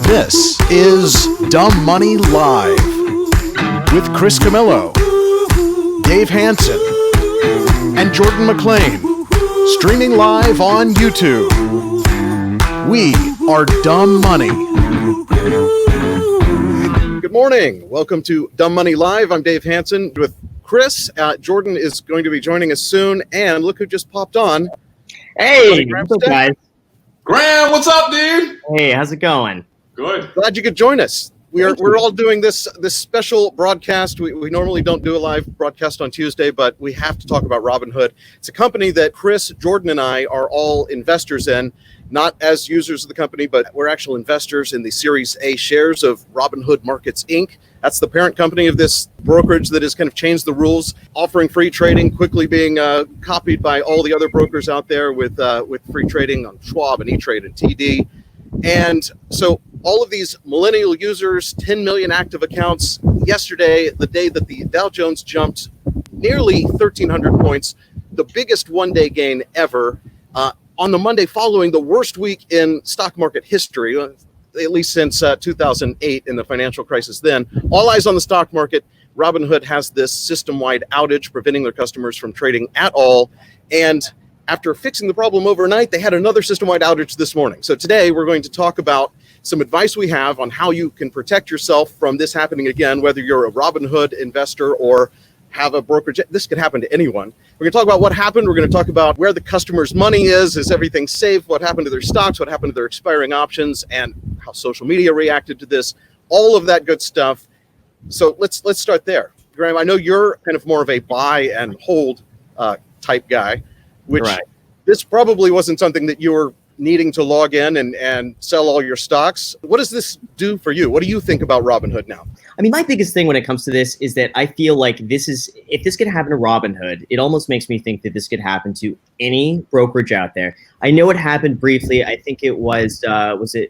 This is Dumb Money Live with Chris Camillo, Dave Hansen, and Jordan McLean, streaming live on YouTube. We are Dumb Money. Good morning. Welcome to Dumb Money Live. I'm Dave Hansen with Chris. Jordan is going to be joining us soon, and look who just popped on. Hey, what's up, guys? Graham, what's up, dude? Hey, how's it going? Good. Glad you could join us. We're all doing this special broadcast. We normally don't do a live broadcast on Tuesday, but we have to talk about Robinhood. It's a company that Chris, Jordan, and I are all investors in, not as users of the company, but we're actual investors in the Series A shares of Robinhood Markets, Inc. That's the parent company of this brokerage that has kind of changed the rules, offering free trading, quickly being copied by all the other brokers out there with free trading on Schwab and E-Trade and TD. And so all of these millennial users, 10 million active accounts. Yesterday, the day that the Dow Jones jumped nearly 1,300 points, the biggest one-day gain ever. On the Monday following, the worst week in stock market history, at least since 2008 in the financial crisis then. All eyes on the stock market. Robinhood has this system-wide outage preventing their customers from trading at all. And after fixing the problem overnight, they had another system-wide outage this morning. So today we're going to talk about some advice we have on how you can protect yourself from this happening again, whether you're a Robinhood investor or have a brokerage. This could happen to anyone. We're going to talk about what happened. We're going to talk about where the customer's money is everything safe, what happened to their stocks, what happened to their expiring options, and how social media reacted to this, all of that good stuff. So let's start there. Graham, I know you're kind of more of a buy and hold type guy, which Right. This probably wasn't something that you were needing to log in and sell all your stocks. What does this do for you? What do you think about Robinhood now? I mean, my biggest thing when it comes to this is that I feel like if this could happen to Robinhood, it almost makes me think that this could happen to any brokerage out there. I know it happened briefly. I think it was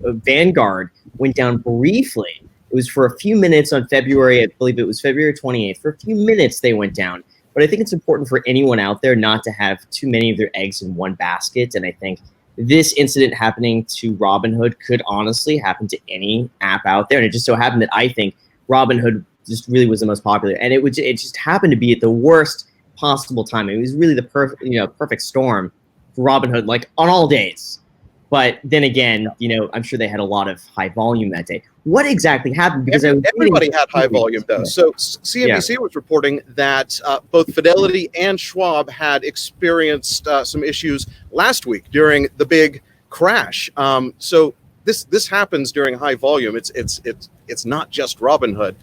Vanguard went down briefly. It was for a few minutes on February, I believe it was February 28th. For a few minutes they went down. But I think it's important for anyone out there not to have too many of their eggs in one basket. And I think this incident happening to Robinhood could honestly happen to any app out there. And it just so happened that I think Robinhood just really was the most popular. And it just happened to be at the worst possible time. It was really the perfect storm for Robinhood, like on all days. But then again, I'm sure they had a lot of high volume that day. What exactly happened? Because everybody had high volume, though. So CNBC was reporting that both Fidelity and Schwab had experienced some issues last week during the big crash. So this happens during high volume. It's not just Robinhood,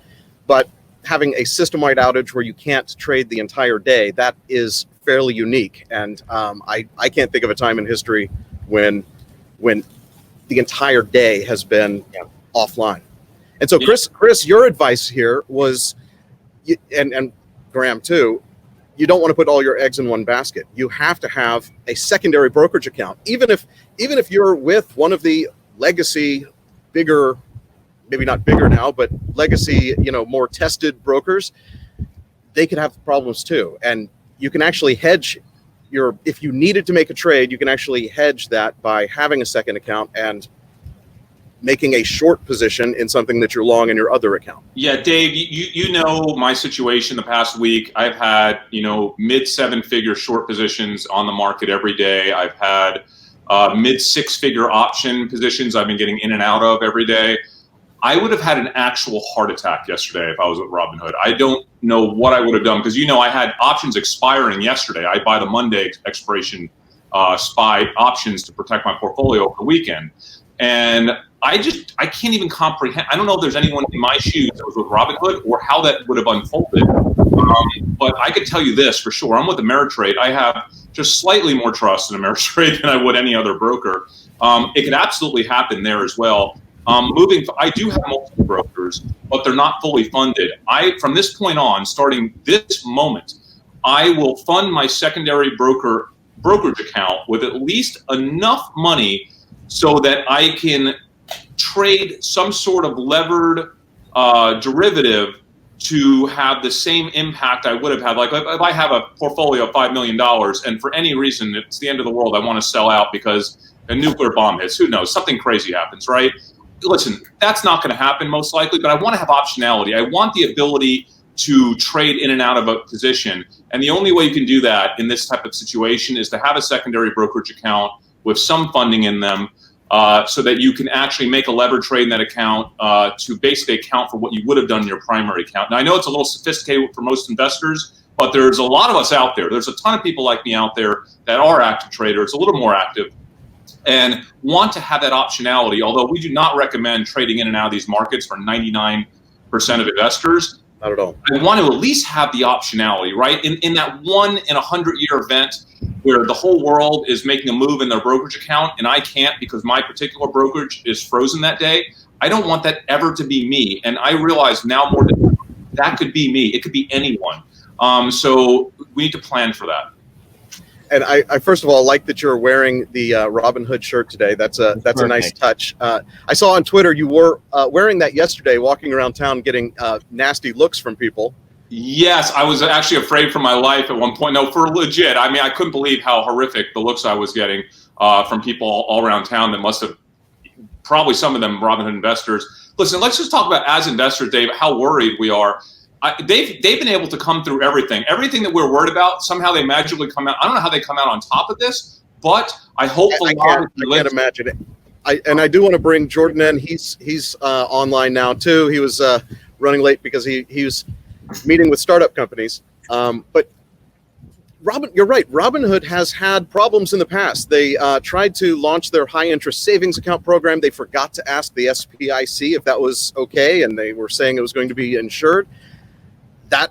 but having a system-wide outage where you can't trade the entire day, that is fairly unique. And I can't think of a time in history when the entire day has been offline. And so Chris, your advice here was, and Graham too, you don't want to put all your eggs in one basket. You have to have a secondary brokerage account. Even if you're with one of the legacy, bigger, maybe not bigger now, but legacy, more tested brokers, they could have problems too. And you can actually hedge if you needed to make a trade, you can actually hedge that by having a second account and making a short position in something that you're long in your other account. Yeah, Dave, you know my situation the past week. I've had, mid 7-figure short positions on the market every day. I've had mid 6-figure option positions I've been getting in and out of every day. I would have had an actual heart attack yesterday if I was with Robinhood. I don't know what I would have done because, I had options expiring yesterday. I buy the Monday expiration SPY options to protect my portfolio over the weekend. And I can't even comprehend. I don't know if there's anyone in my shoes that was with Robinhood or how that would have unfolded. But I could tell you this for sure. I'm with Ameritrade. I have just slightly more trust in Ameritrade than I would any other broker. It could absolutely happen there as well. I do have multiple brokers, but they're not fully funded. From this point on, starting this moment, I will fund my secondary brokerage account with at least enough money so that I can trade some sort of levered derivative to have the same impact I would have had. Like if I have a portfolio of $5 million and for any reason it's the end of the world, I want to sell out because a nuclear bomb hits, who knows, something crazy happens, right? listen, that's not going to happen most likely, but I want to have optionality. I want the ability to trade in and out of a position. And the only way you can do that in this type of situation is to have a secondary brokerage account with some funding in them, so that you can actually make a lever trade in that account to basically account for what you would have done in your primary account. Now, I know it's a little sophisticated for most investors, but there's a lot of us out there. There's a ton of people like me out there that are active traders, a little more active, and want to have that optionality, although we do not recommend trading in and out of these markets for 99% of investors. Not at all. I want to at least have the optionality, right? In that 1 in 100-year event where the whole world is making a move in their brokerage account and I can't because my particular brokerage is frozen that day, I don't want that ever to be me. And I realize now more than ever, that could be me. It could be anyone. So we need to plan for that. And I first of all like that you're wearing the Robinhood shirt today. That's a nice touch. I saw on Twitter you were wearing that yesterday, walking around town, getting nasty looks from people. Yes, I was actually afraid for my life at one point. No, for legit. I mean, I couldn't believe how horrific the looks I was getting from people all around town that must have, probably some of them Robinhood investors. Listen, let's just talk about, as investors, Dave, how worried we are. They've been able to come through everything that we're worried about. Somehow they magically come out. I don't know how they come out on top of this, but I hope I can't imagine it. I do want to bring Jordan in. He's online now too. He was running late because he was meeting with startup companies. But you're right. Robinhood has had problems in the past. They tried to launch their high interest savings account program. They forgot to ask the SPIC if that was okay, and they were saying it was going to be insured. That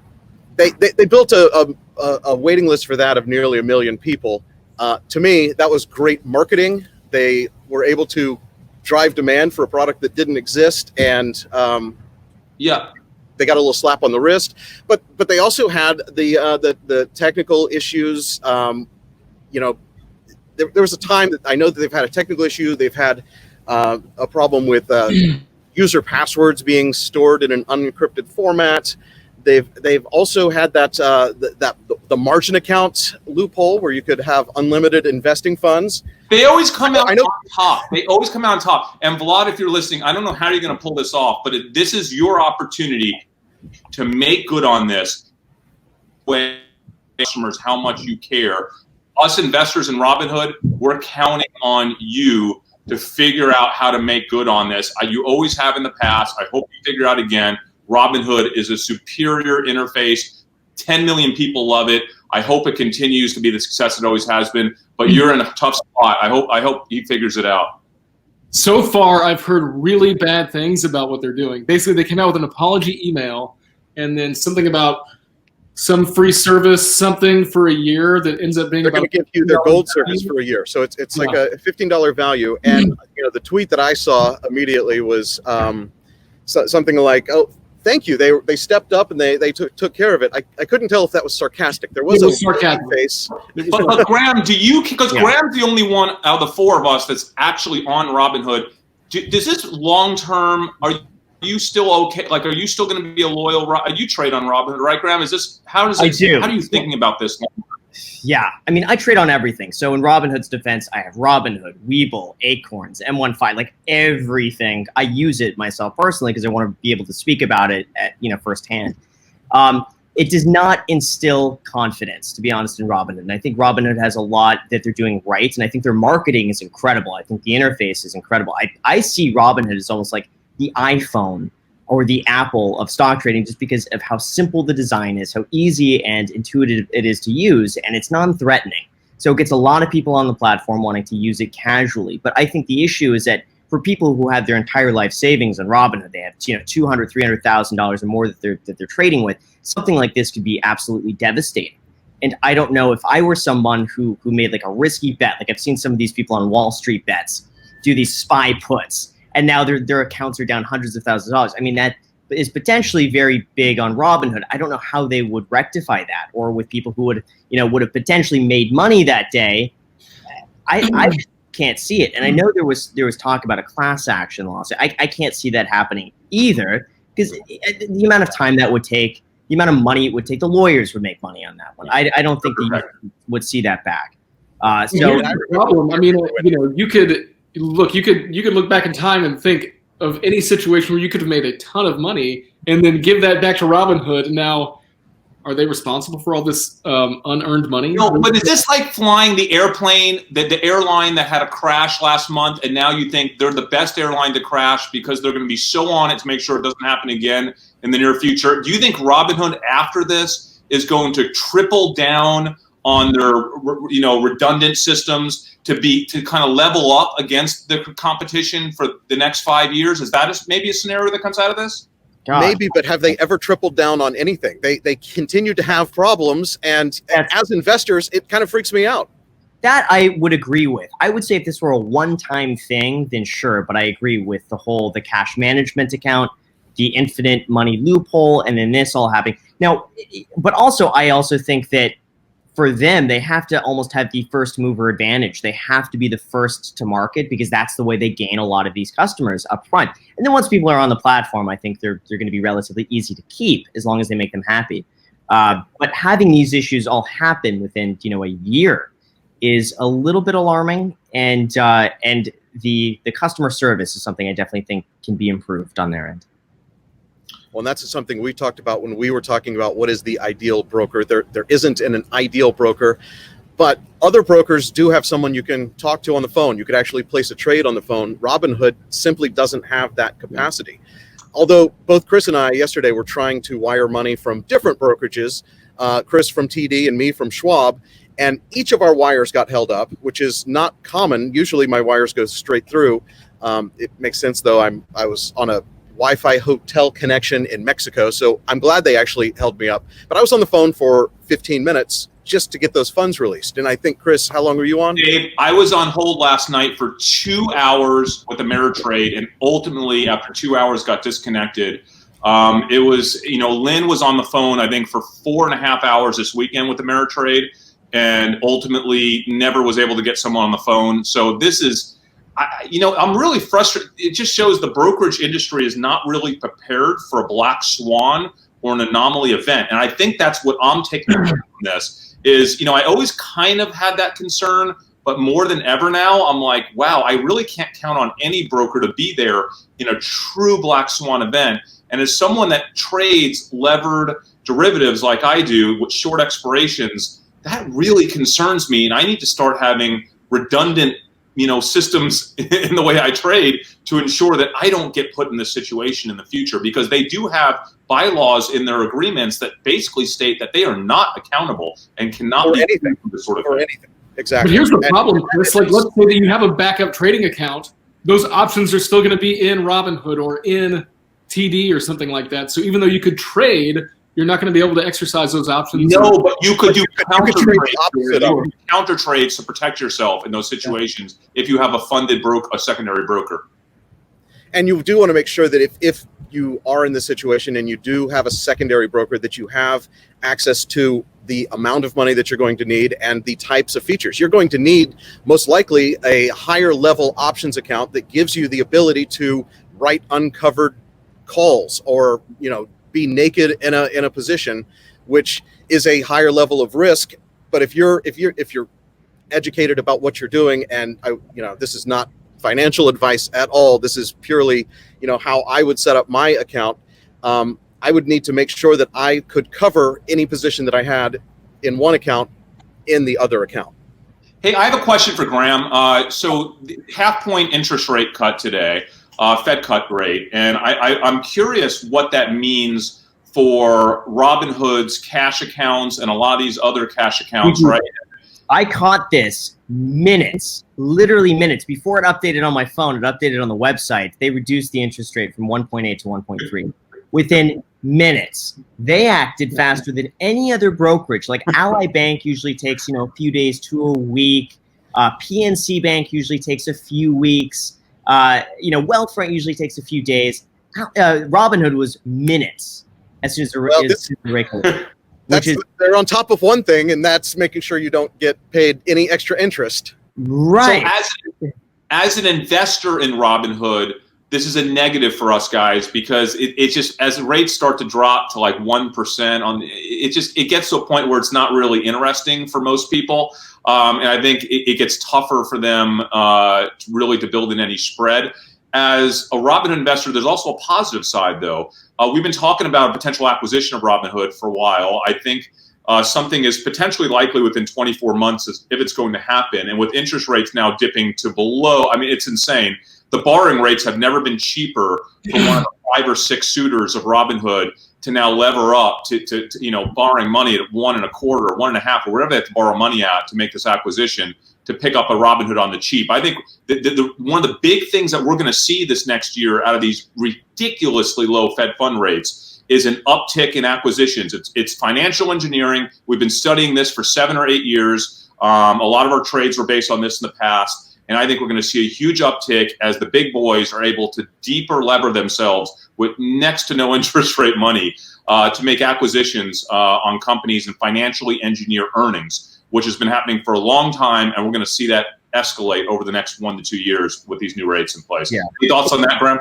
they built a waiting list for that of nearly 1 million people. To me, that was great marketing. They were able to drive demand for a product that didn't exist, and they got a little slap on the wrist. But they also had the technical issues. There was a time that I know that they've had a technical issue. They've had a problem with user passwords being stored in an unencrypted format. They've also had that the margin account loophole where you could have unlimited investing funds. They always come out on top. They always come out on top. And Vlad, if you're listening, I don't know how you're going to pull this off, but this is your opportunity to make good on this. When customers, how much you care. Us investors in Robinhood, we're counting on you to figure out how to make good on this. You always have in the past. I hope you figure out again. Robinhood is a superior interface. 10 million people love it. I hope it continues to be the success it always has been. But you're in a tough spot. I hope he figures it out. So far, I've heard really bad things about what they're doing. Basically, they came out with an apology email and then something about some free service, something for a year that ends up being they're going to give you their gold service for a year. So it's like a $15 value. And the tweet that I saw immediately was something like, "Oh, thank you. They stepped up and they took care of it." I couldn't tell if that was sarcastic. There was a sarcastic face. But Graham, because Graham's the only one out of the four of us that's actually on Robinhood. Does this long term? Are you still okay? Like, are you still going to be a loyal? You trade on Robinhood, right, Graham? How are you thinking about this? Yeah, I mean, I trade on everything. So in Robinhood's defense, I have Robinhood, Webull, Acorns, M15, like everything. I use it myself personally because I want to be able to speak about it firsthand. It does not instill confidence, to be honest, in Robinhood. And I think Robinhood has a lot that they're doing right, and I think their marketing is incredible. I think the interface is incredible. I see Robinhood as almost like the iPhone or the Apple of stock trading, just because of how simple the design is, how easy and intuitive it is to use, and it's non-threatening. So it gets a lot of people on the platform wanting to use it casually. But I think the issue is that for people who have their entire life savings on Robinhood, they have $200,000, $300,000 or more that they're trading with, something like this could be absolutely devastating. And I don't know, if I were someone who made like a risky bet, like I've seen some of these people on Wall Street bets do these SPY puts, and now their accounts are down hundreds of thousands of dollars. I mean, that is potentially very big on Robinhood. I don't know how they would rectify that, or with people who would have potentially made money that day. I can't see it. And I know there was talk about a class action lawsuit. I can't see that happening either, because the amount of time that would take, the amount of money it would take, the lawyers would make money on that one. I don't think the would see that back. So the problem. I mean, you could look back in time and think, of any situation where you could have made a ton of money and then give that back to Robinhood. And now, are they responsible for all this unearned money? No, but is this like flying the airplane, the airline that had a crash last month, and now you think they're the best airline to crash because they're going to be so on it to make sure it doesn't happen again in the near future? Do you think Robinhood after this is going to triple down on their redundant systems to kind of level up against the competition for the next 5 years? Is that maybe a scenario that comes out of this? God. Maybe, but have they ever tripled down on anything? They continue to have problems, and as investors, it kind of freaks me out. That I would agree with. I would say if this were a one-time thing, then sure, but I agree with the cash management account, the infinite money loophole, and then this all happening. Now, but also, I also think that for them, they have to almost have the first mover advantage. They have to be the first to market because that's the way they gain a lot of these customers up front. And then once people are on the platform, I think they're going to be relatively easy to keep as long as they make them happy. But having these issues all happen within a year is a little bit alarming, and the customer service is something I definitely think can be improved on their end. Well, and that's something we talked about when we were talking about what is the ideal broker. There isn't an ideal broker, but other brokers do have someone you can talk to on the phone. You could actually place a trade on the phone. Robinhood simply doesn't have that capacity. Although both Chris and I yesterday were trying to wire money from different brokerages, Chris from TD and me from Schwab, and each of our wires got held up, which is not common. Usually my wires go straight through. It makes sense, though. I was on a Wi-Fi hotel connection in Mexico, so I'm glad they actually held me up. But I was on the phone for 15 minutes just to get those funds released. And I think, Chris, how long were you on? Dave, I was on hold last night for 2 hours with Ameritrade, and ultimately, after 2 hours, got disconnected. It was, Lynn was on the phone, I think, for 4.5 hours this weekend with Ameritrade, and ultimately never was able to get someone on the phone. So this is, I'm really frustrated. It just shows the brokerage industry is not really prepared for a black swan or an anomaly event. And I think that's what I'm taking away from this is, I always kind of had that concern, but more than ever now, I'm like, wow, I really can't count on any broker to be there in a true black swan event. And as someone that trades levered derivatives like I do with short expirations, that really concerns me. And I need to start having redundant systems in the way I trade to ensure that I don't get put in this situation in the future, because they do have bylaws in their agreements that basically state that they are not accountable and cannot be anything for this sort of or thing. anything. Exactly. But here's the problem, Chris. Like, let's say that you have a backup trading account. Those options are still going to be in Robinhood or in TD or something like that. So even though you could trade, you're not going to be able to exercise those options. No, but you could do counter trade trades to protect yourself in those situations if you have a secondary broker. And you do want to make sure that if you are in this situation and you do have a secondary broker, that you have access to the amount of money that you're going to need and the types of features. You're going to need most likely a higher level options account that gives you the ability to write uncovered calls or, be naked in a position, which is a higher level of risk. But if you're educated about what you're doing, and this is not financial advice at all, this is purely how I would set up my account. I would need to make sure that I could cover any position that I had in one account in the other account. Hey, I have a question for Graham. So half-point interest rate cut today, Fed cut rate, and I'm curious what that means for Robinhood's cash accounts and a lot of these other cash accounts, right? I caught this literally minutes before it updated on my phone. It updated on the website. They reduced the interest rate from 1.8 to 1.3 within minutes. They acted faster than any other brokerage. Like Ally Bank usually takes a few days to a week. PNC Bank usually takes a few weeks. Wealthfront usually takes a few days. Robinhood was minutes as soon as the rate cut. They're on top of one thing, and that's making sure you don't get paid any extra interest. Right. So as an investor in Robinhood, this is a negative for us guys, because it just, as the rates start to drop to like 1%, it gets to a point where it's not really interesting for most people. And I think it gets tougher for them really to build in any spread. as a Robinhood investor, there's also a positive side, though. We've been talking about a potential acquisition of Robinhood for a while. I think something is potentially likely within 24 months if it's going to happen. And with interest rates now dipping to below, I mean, it's insane. The borrowing rates have never been cheaper for one of the 5 or 6 suitors of Robinhood to now lever up to borrowing money at 1.25 or 1.5 or whatever they have to borrow money at to make this acquisition, to pick up a Robinhood on the cheap. I think one of the big things that we're going to see this next year out of these ridiculously low Fed fund rates is an uptick in acquisitions. It's financial engineering. We've been studying this for 7 or 8 years. A lot of our trades were based on this in the past. And I think we're going to see a huge uptick as the big boys are able to deeper lever themselves with next to no interest rate money to make acquisitions on companies and financially engineer earnings, which has been happening for a long time. And we're going to see that escalate over the next 1 to 2 years with these new rates in place. Yeah. Any thoughts on that, Graham?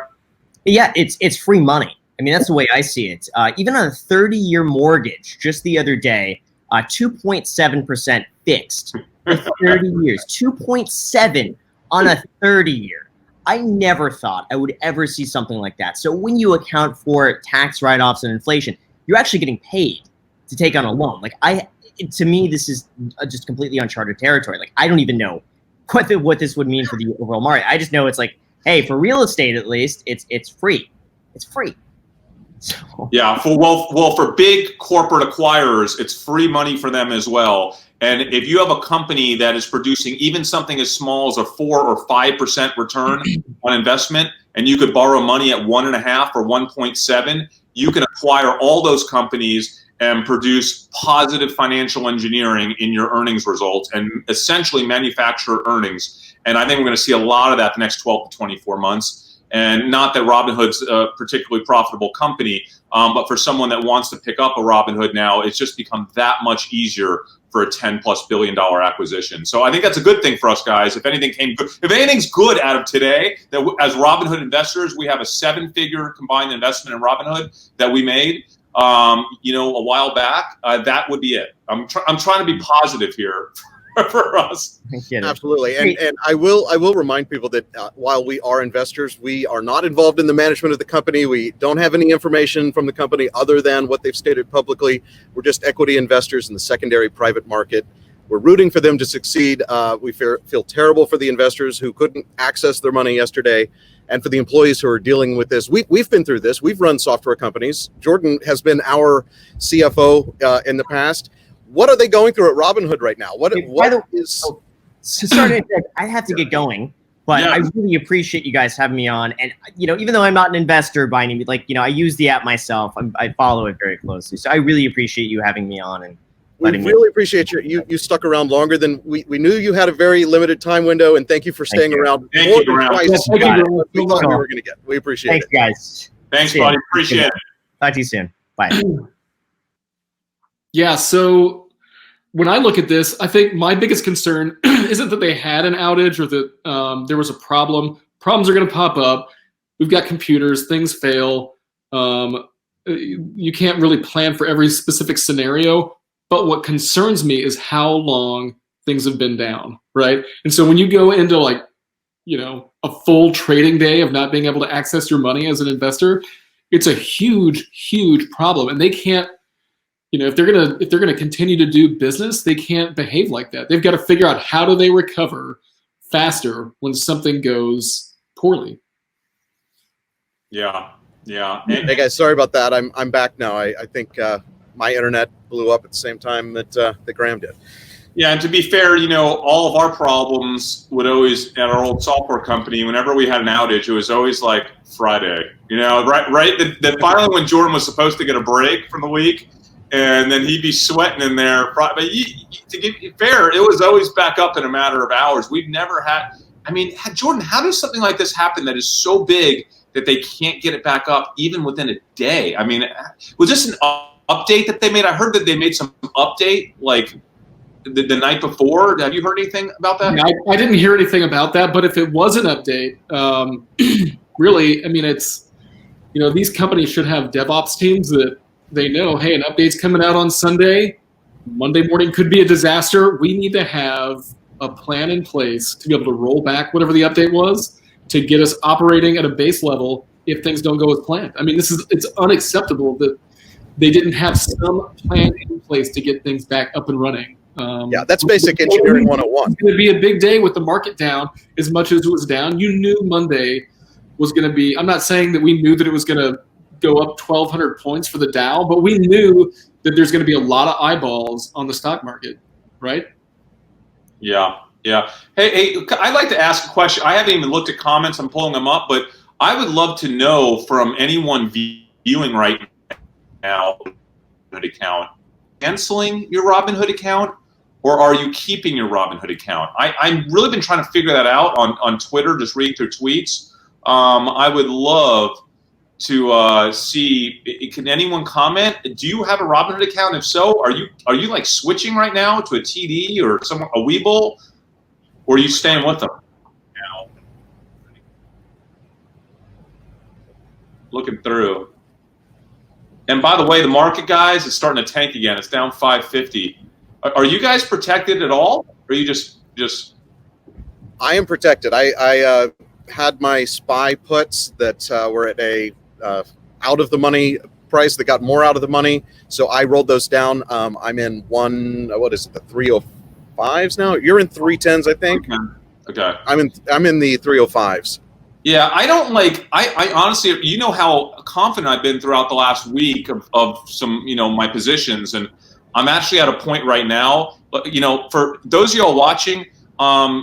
Yeah, it's free money. I mean, that's the way I see it. Even on a 30-year mortgage, just the other day, 2.7% fixed for 30 years. 2.7 on a 30-year. I never thought I would ever see something like that. So when you account for tax write-offs and inflation, you're actually getting paid to take on a loan. Like to me, this is just completely uncharted territory. Like I don't even know what this would mean for the overall market. I just know it's like, hey, for real estate at least, it's free. It's free. So. Yeah, for big corporate acquirers, it's free money for them as well. And if you have a company that is producing even something as small as a 4 or 5% return on investment, and you could borrow money at 1.5 or 1.7, you can acquire all those companies and produce positive financial engineering in your earnings results and essentially manufacture earnings. And I think we're going to see a lot of that the next 12 to 24 months. And not that Robinhood's a particularly profitable company, but for someone that wants to pick up a Robinhood now, it's just become that much easier for a $10+ billion acquisition. So I think that's a good thing for us guys. If anything's good out of today, that as Robinhood investors, we have a 7-figure combined investment in Robinhood that we made, a while back. That would be it. I'm trying to be positive here. For us. Absolutely. And I will remind people that while we are investors, we are not involved in the management of the company. We don't have any information from the company other than what they've stated publicly. We're just equity investors in the secondary private market. We're rooting for them to succeed. We feel terrible for the investors who couldn't access their money yesterday, and for the employees who are dealing with this. We've been through this. We've run software companies. Jordan has been our CFO in the past. What are they going through at Robinhood right now? Sorry, I have to get going, but yeah. I really appreciate you guys having me on. And even though I'm not an investor by any means, I use the app myself. I follow it very closely, so I really appreciate you having me on and letting me. We really appreciate you stuck around longer than we knew. You had a very limited time window, and thank you for staying around more than twice. We thought we were going to get. We appreciate it. Thanks, guys. Thanks, buddy. Appreciate it. Talk to you soon. Bye. Yeah, so when I look at this, I think my biggest concern isn't that they had an outage or that there was a problem. Problems are going to pop up. We've got computers. Things fail. You can't really plan for every specific scenario. But what concerns me is how long things have been down, right? And so when you go into a full trading day of not being able to access your money as an investor, it's a huge, huge problem. And they can't, if they're gonna continue to do business, they can't behave like that. They've got to figure out how do they recover faster when something goes poorly. Yeah. Hey guys, sorry about that. I'm back now. I think my internet blew up at the same time that Graham did. Yeah, and to be fair, all of our problems would always, at our old software company, whenever we had an outage, it was always like Friday. Right? That finally when Jordan was supposed to get a break from the week, and then he'd be sweating in there. But to be fair, it was always back up in a matter of hours. We've never had, Jordan, how does something like this happen that is so big that they can't get it back up even within a day? Was this an update that they made? I heard that they made some update like the night before. Have you heard anything about that? I didn't hear anything about that, but if it was an update, really, it's, these companies should have DevOps teams that they know, hey, an update's coming out on Sunday. Monday morning could be a disaster. We need to have a plan in place to be able to roll back whatever the update was to get us operating at a base level if things don't go as planned. I mean, it's unacceptable that they didn't have some plan in place to get things back up and running. Yeah, that's basic engineering 101. It's going to be a big day with the market down as much as it was down. You knew Monday was going to be – I'm not saying that we knew that it was going to go up 1,200 points for the Dow, but we knew that there's going to be a lot of eyeballs on the stock market, right? Yeah. Hey, I'd like to ask a question. I haven't even looked at comments. I'm pulling them up, but I would love to know from anyone viewing right now, account, canceling your Robinhood account, or are you keeping your Robinhood account? I've really been trying to figure that out on Twitter, just reading through tweets. I would love to see. Can anyone comment? Do you have a Robinhood account? If so, are you like switching right now to a TD or a Webull, or are you staying with them? Looking through. And by the way, the market, guys, is starting to tank again. It's down 550. Are you guys protected at all? Or are you just? I am protected. I had my SPY puts that were at a out of the money price that got more out of the money. So I rolled those down. I'm in the 305s now? You're in 310s, I think. Okay. I'm in the 305s. Yeah, I don't like. I honestly, you know how confident I've been throughout the last week of some, my positions, and I'm actually at a point right now. But for those of y'all watching,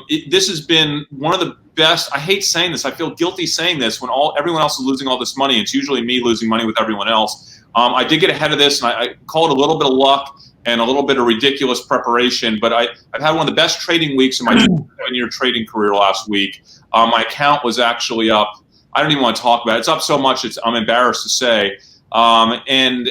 this has been one of the best. I hate saying this. I feel guilty saying this when everyone else is losing all this money. It's usually me losing money with everyone else. I did get ahead of this, and I call it a little bit of luck and a little bit of ridiculous preparation. But I've had one of the best trading weeks in my 7-year trading career last week. My account was actually up. I don't even want to talk about it. It's up so much I'm embarrassed to say. And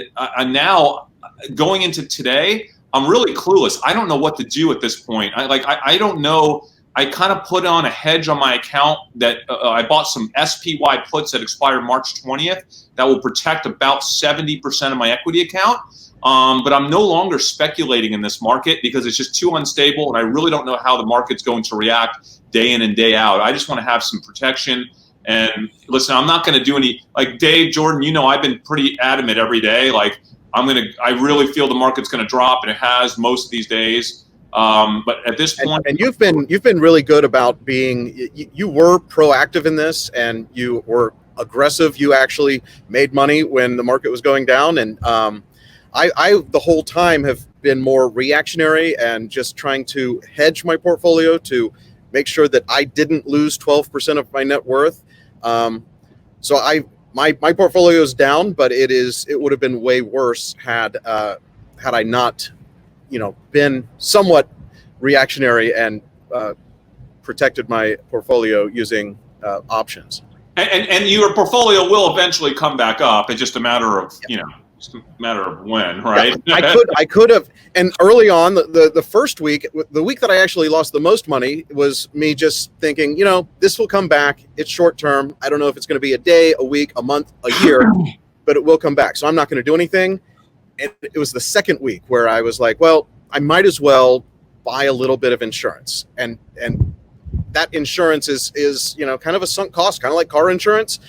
now going into today, I'm really clueless. I don't know what to do at this point. I don't know. I kind of put on a hedge on my account that I bought some SPY puts that expire March 20th that will protect about 70% of my equity account. But I'm no longer speculating in this market because it's just too unstable, and I really don't know how the market's going to react day in and day out. I just want to have some protection. And listen, I'm not going to do any, like Dave, Jordan, I've been pretty adamant every day. Like I really feel the market's going to drop, and it has most of these days. But at this point, and you've been really good about being. You were proactive in this, and you were aggressive. You actually made money when the market was going down, and I the whole time have been more reactionary and just trying to hedge my portfolio to make sure that I didn't lose 12% of my net worth. So my portfolio is down, but it would have been way worse had I not, been somewhat reactionary and protected my portfolio using options. And your portfolio will eventually come back up. It's just a matter of just a matter of when, right? Yeah, I could have, and early on the first week, the week that I actually lost the most money was me just thinking, this will come back. It's short term. I don't know if it's going to be a day, a week, a month, a year, but it will come back. So I'm not going to do anything. And it was the second week where I was like, well, I might as well buy a little bit of insurance, and that insurance is kind of a sunk cost, kind of like car insurance.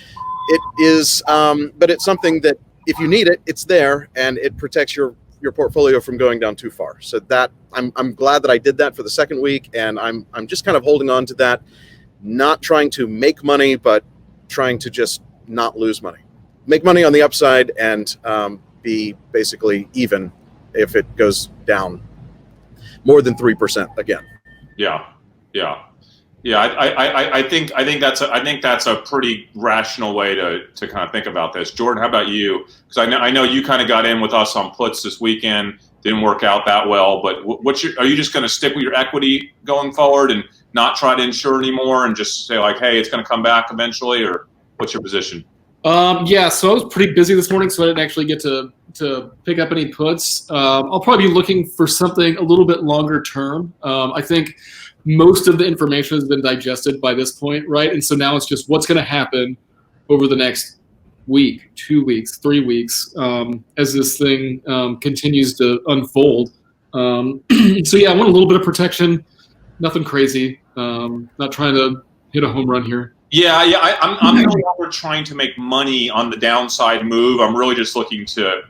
It is, but it's something that, if you need it, it's there, and it protects your portfolio from going down too far. So that I'm glad that I did that for the second week, and I'm just kind of holding on to that, not trying to make money, but trying to just not lose money, make money on the upside, and be basically even if it goes down more than 3% again. Yeah. I think that's a pretty rational way to kind of think about this. Jordan, how about you? Because I know you kind of got in with us on puts this weekend. Didn't work out that well. But are you just going to stick with your equity going forward and not try to insure anymore and just say like, hey, it's going to come back eventually, or what's your position? Yeah, so I was pretty busy this morning, so I didn't actually get to pick up any puts. I'll probably be looking for something a little bit longer term. I think most of the information has been digested by this point, right? And so now it's just what's going to happen over the next week, 2 weeks, 3 weeks, as this thing continues to unfold. So yeah, I want a little bit of protection, nothing crazy. Not trying to hit a home run here. Yeah. I'm no longer trying to make money on the downside move. I'm really just looking to,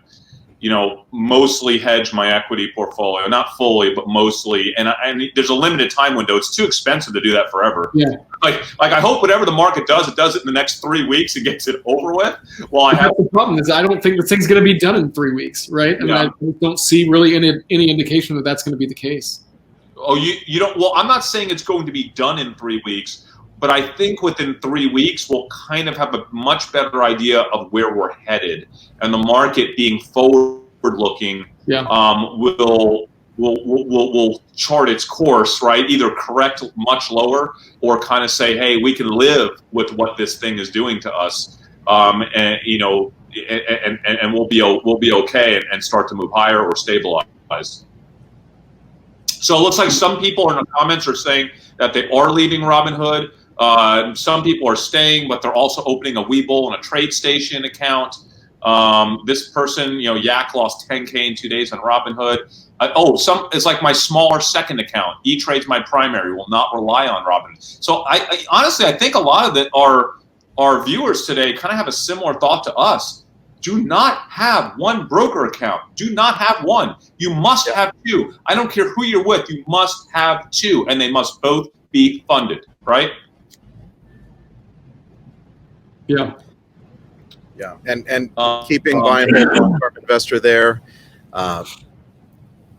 mostly hedge my equity portfolio, not fully, but mostly. And there's a limited time window. It's too expensive to do that forever. Yeah. Like I hope whatever the market does, it does it in the next 3 weeks and gets it over with. Well, the problem is I don't think the thing's going to be done in 3 weeks, right? I mean, I don't see really any indication that that's going to be the case. Oh, you don't? Well, I'm not saying it's going to be done in 3 weeks. But I think within 3 weeks, we'll kind of have a much better idea of where we're headed, and the market being forward-looking will chart its course, right? Either correct much lower or kind of say, hey, we can live with what this thing is doing to us, and we'll be okay and start to move higher or stabilize. So it looks like some people in the comments are saying that they are leaving Robinhood. Some people are staying, but they're also opening a Webull and a TradeStation account. This person, Yak lost 10K in 2 days on Robinhood. It's like my smaller second account. E-Trade's my primary. Will not rely on Robinhood. So I honestly, I think a lot of our viewers today kind of have a similar thought to us. Do not have one broker account. Do not have one. You must have two. I don't care who you're with. You must have two, and they must both be funded, right? Yeah. Yeah, and keeping buying long-term investor there.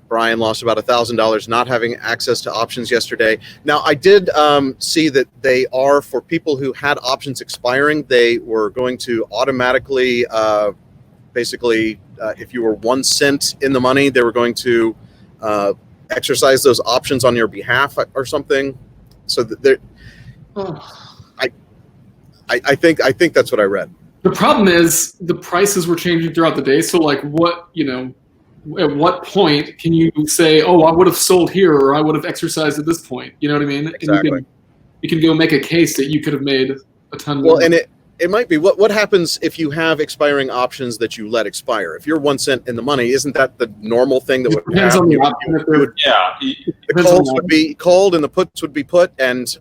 Brian lost about $1,000 not having access to options yesterday. Now, I did see that they are, for people who had options expiring, they were going to automatically, basically, if you were 1 cent in the money, they were going to exercise those options on your behalf or something. So that I think that's what I read. The problem is the prices were changing throughout the day. So like at what point can you say, oh, I would have sold here or I would have exercised at this point? You know what I mean? Exactly. And you can go make a case that you could have made a ton more. Well, and it might be what happens if you have expiring options that you let expire. If you're 1 cent in the money, isn't that the normal thing that would depends happen? on the option. The calls would be called and the puts would be put, and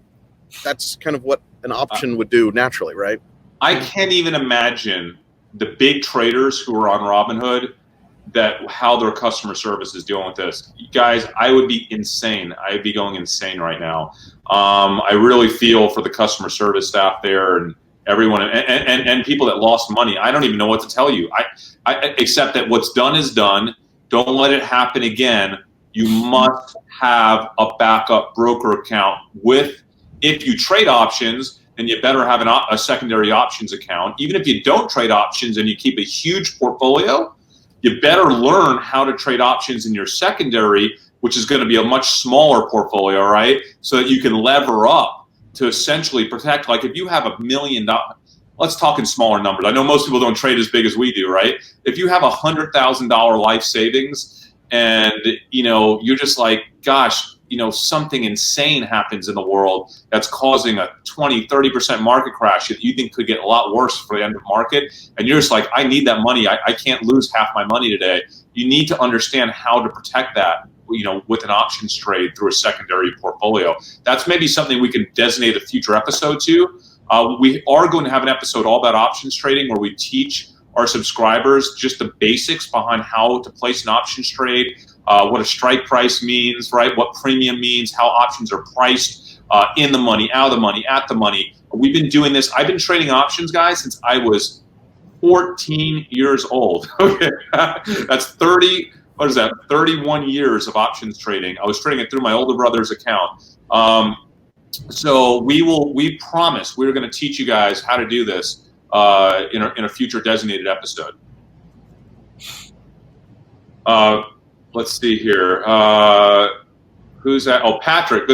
that's kind of what an option would do naturally, right? I can't even imagine the big traders who are on Robinhood how their customer service is dealing with this. Guys, I would be insane. I'd be going insane right now. I really feel for the customer service staff there and everyone and people that lost money. I don't even know what to tell you. I except that what's done is done. Don't let it happen again. You must have a backup broker account if you trade options, then you better have a secondary options account. Even if you don't trade options and you keep a huge portfolio, you better learn how to trade options in your secondary, which is going to be a much smaller portfolio, right? So that you can lever up to essentially protect. Like if you have $1 million, let's talk in smaller numbers. I know most people don't trade as big as we do, right? If you have $100,000 life savings and, you're just like, gosh, something insane happens in the world that's causing a 20-30% market crash that you think could get a lot worse for the end of the market. And you're just like, I need that money. I can't lose half my money today. You need to understand how to protect that, with an options trade through a secondary portfolio. That's maybe something we can designate a future episode to. We are going to have an episode all about options trading where we teach our subscribers just the basics behind how to place an options trade, what a strike price means, right? What premium means, how options are priced, in the money, out of the money, at the money. We've been doing this. I've been trading options, guys, since I was 14 years old. Okay, that's 31 years of options trading. I was trading it through my older brother's account. So we promise we're going to teach you guys how to do this in a future designated episode. Let's see here. Who's that? Oh, Patrick.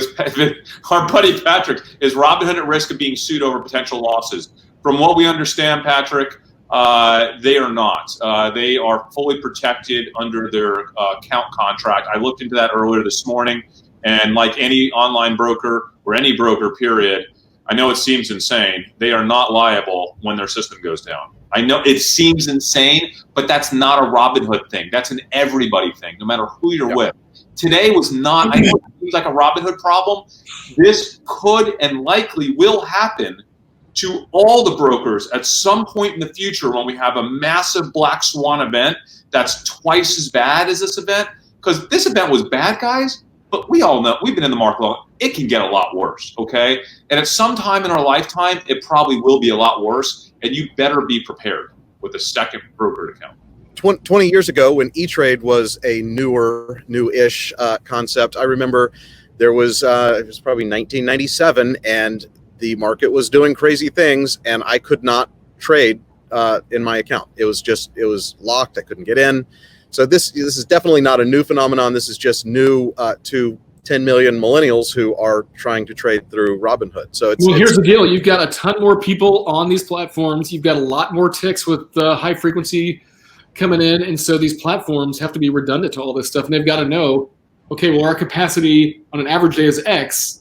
Our buddy Patrick. Is Robinhood at risk of being sued over potential losses? From what we understand, Patrick, they are not. They are fully protected under their account contract. I looked into that earlier this morning, and like any online broker or any broker, period, I know it seems insane. They are not liable when their system goes down. I know it seems insane, but that's not a Robinhood thing. That's an everybody thing, no matter who you're with. Today was not, I know it seems like a Robinhood problem. This could and likely will happen to all the brokers at some point in the future when we have a massive black swan event that's twice as bad as this event, because this event was bad, guys, but we all know, we've been in the market long, it can get a lot worse, okay? And at some time in our lifetime, it probably will be a lot worse, and you better be prepared with a second broker account. 20 years ago, when E-Trade was a new-ish concept, I remember there was, it was probably 1997, and the market was doing crazy things, and I could not trade in my account. It was locked. I couldn't get in. So this is definitely not a new phenomenon. This is just new to 10 million millennials who are trying to trade through Robinhood. So here's the deal. You've got a ton more people on these platforms. You've got a lot more ticks with high frequency coming in. And so these platforms have to be redundant to all this stuff. And they've got to know, okay, well, our capacity on an average day is X.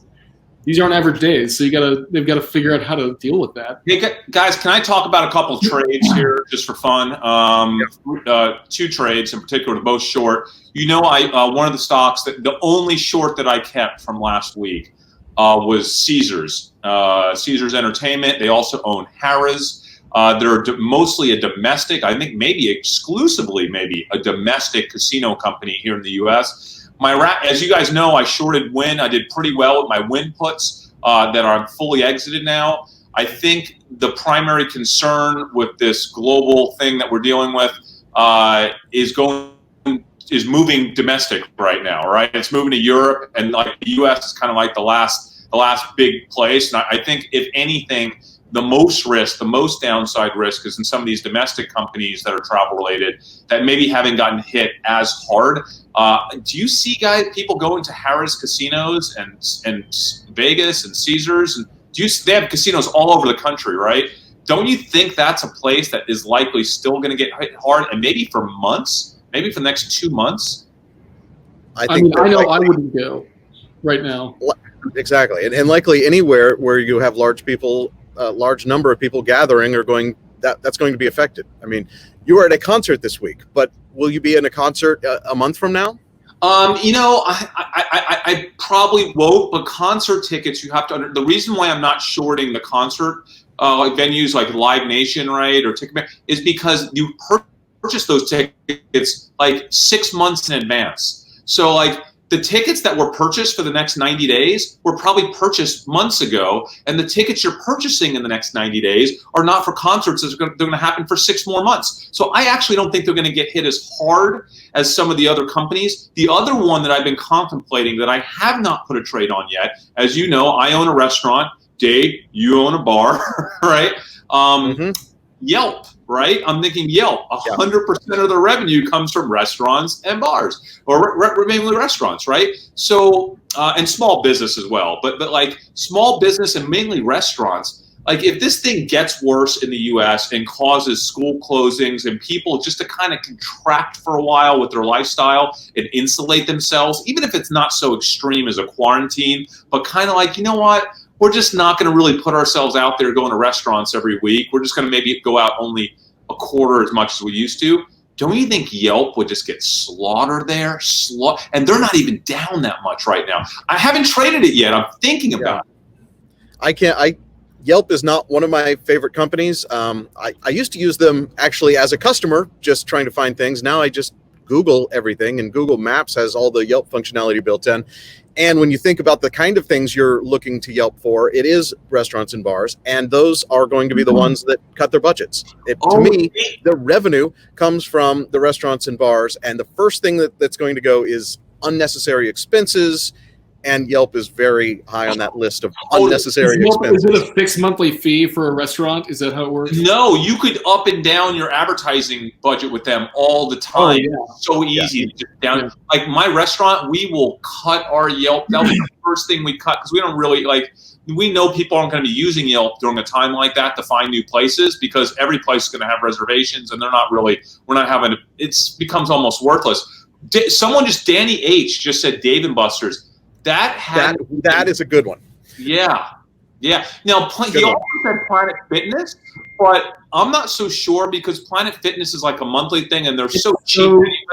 These aren't average days, so they've got to figure out how to deal with that. Hey, guys, can I talk about a couple of trades here just for fun? 2 trades in particular, both short. You know, one of the stocks the only short that I kept from last week was Caesars. Caesars Entertainment. They also own Harrah's. They're mostly a domestic, I think maybe exclusively maybe a domestic casino company here in the U.S. As you guys know, I shorted Wynn. I did pretty well with my Wynn puts that are fully exited now. I think the primary concern with this global thing that we're dealing with is moving domestic right now, right? It's moving to Europe, and like the U.S. is kind of like the last big place. And I think if anything, the most downside risk is in some of these domestic companies that are travel related that maybe haven't gotten hit as hard. Do you see people going to Harrah's casinos and Vegas and Caesars? And they have casinos all over the country, right? Don't you think that's a place that is likely still going to get hit hard, and maybe for months, maybe for the next 2 months? I know I wouldn't go right now. Exactly, and likely anywhere where you have large number of people gathering that's going to be affected. I mean, you were at a concert this week, but will you be in a concert a month from now? You know, I probably won't, but concert tickets, you have to the reason why I'm not shorting the concert like venues like Live Nation, right, or Ticketmaster, is because you purchase those tickets like 6 months in advance. So like the tickets that were purchased for the next 90 days were probably purchased months ago, and the tickets you're purchasing in the next 90 days are not for concerts. They're going to happen for 6 more months. So I actually don't think they're going to get hit as hard as some of the other companies. The other one that I've been contemplating that I have not put a trade on yet, as you know, I own a restaurant. Dave, you own a bar, right? Yelp. Right? I'm thinking Yelp, 100% of the revenue comes from restaurants and bars, or mainly restaurants, right? So, and small business as well, but like small business and mainly restaurants, like if this thing gets worse in the US and causes school closings and people just to kind of contract for a while with their lifestyle and insulate themselves, even if it's not so extreme as a quarantine, but kind of like, you know what? We're just not going to really put ourselves out there going to restaurants every week. We're just going to maybe go out only a quarter as much as we used to. Don't you think Yelp would just get slaughtered there? And they're not even down that much right now. I haven't traded it yet. I'm thinking about it. Yelp is not one of my favorite companies. I used to use them actually as a customer, just trying to find things. Now I just Google everything, and Google Maps has all the Yelp functionality built in. And when you think about the kind of things you're looking to Yelp for, it is restaurants and bars, and those are going to be the ones that cut their budgets. To me, the revenue comes from the restaurants and bars, and the first thing that's going to go is unnecessary expenses, and Yelp is very high on that list of unnecessary expenses. Is it a fixed monthly fee for a restaurant? Is that how it works? No, you could up and down your advertising budget with them all the time. So easy to get down. Like my restaurant, we will cut our Yelp. That'll be the first thing we cut, because we don't really we know people aren't going to be using Yelp during a time like that to find new places, because every place is going to have reservations, and it becomes almost worthless. Danny H just said Dave & Buster's. That is a good one. Yeah. Now, he also said Planet Fitness. but I'm not so sure because Planet Fitness is like a monthly thing, and they're so cheap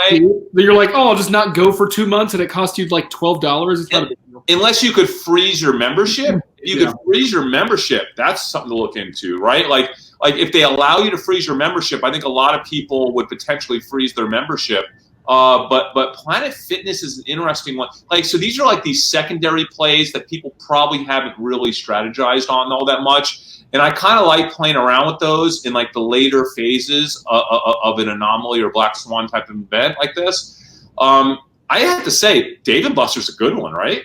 anyway. You're like, oh, I'll just not go for 2 months, and it costs you like $12. It's not a big deal. Unless you could freeze your membership. If you could freeze your membership, that's something to look into, right? Like if they allow you to freeze your membership, I think a lot of people would potentially freeze their membership. But Planet Fitness is an interesting one. Like, so these are like these secondary plays that people probably haven't really strategized on all that much. And I kind of like playing around with those in like the later phases of an anomaly or black swan type of event like this. I have to say, Dave & Buster's a good one, right?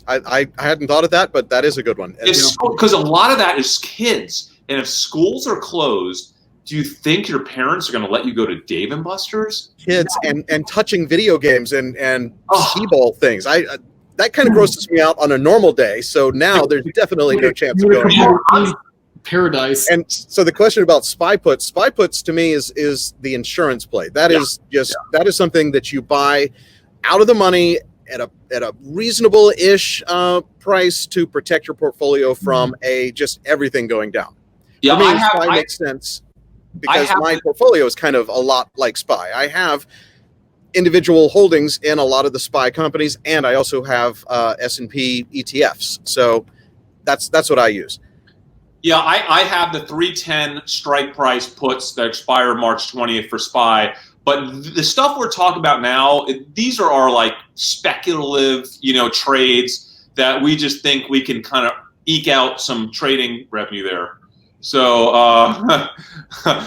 I hadn't thought of that, but that is a good one. Because a lot of that is kids. And if schools are closed, do you think your parents are going to let you go to Dave & Buster's? Kids and touching video games and skee-ball things. That kind of grosses me out on a normal day. So now there's definitely no chance of going. Paradise. And so the question about SPY puts to me is the insurance play. That is something that you buy out of the money at a reasonable-ish price to protect your portfolio from just everything going down. Yeah, for me, SPY makes sense because my portfolio is kind of a lot like SPY. I have individual holdings in a lot of the SPY companies, and I also have S&P ETFs. So that's what I use. Yeah, I have the 310 strike price puts that expire March 20th for SPY. But the stuff we're talking about now, these are our like speculative, trades that we just think we can kind of eke out some trading revenue there. So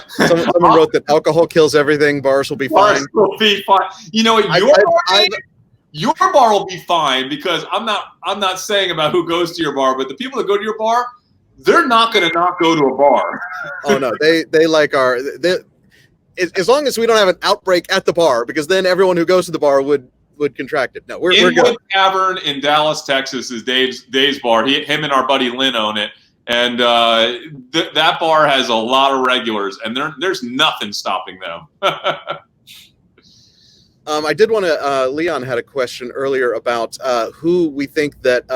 someone wrote that alcohol kills everything. Bars will be fine. Bars will be fine. You know what? Your bar will be fine because I'm not saying about who goes to your bar, but the people that go to your bar, they're not going to not go to a bar. Oh no, they like as long as we don't have an outbreak at the bar, because then everyone who goes to the bar would contract it. No, we're good. Inwood Tavern in Dallas, Texas is Dave's bar. Him and our buddy Lynn own it, and that bar has a lot of regulars, and there's nothing stopping them. I did want to. Leon had a question earlier about who we think that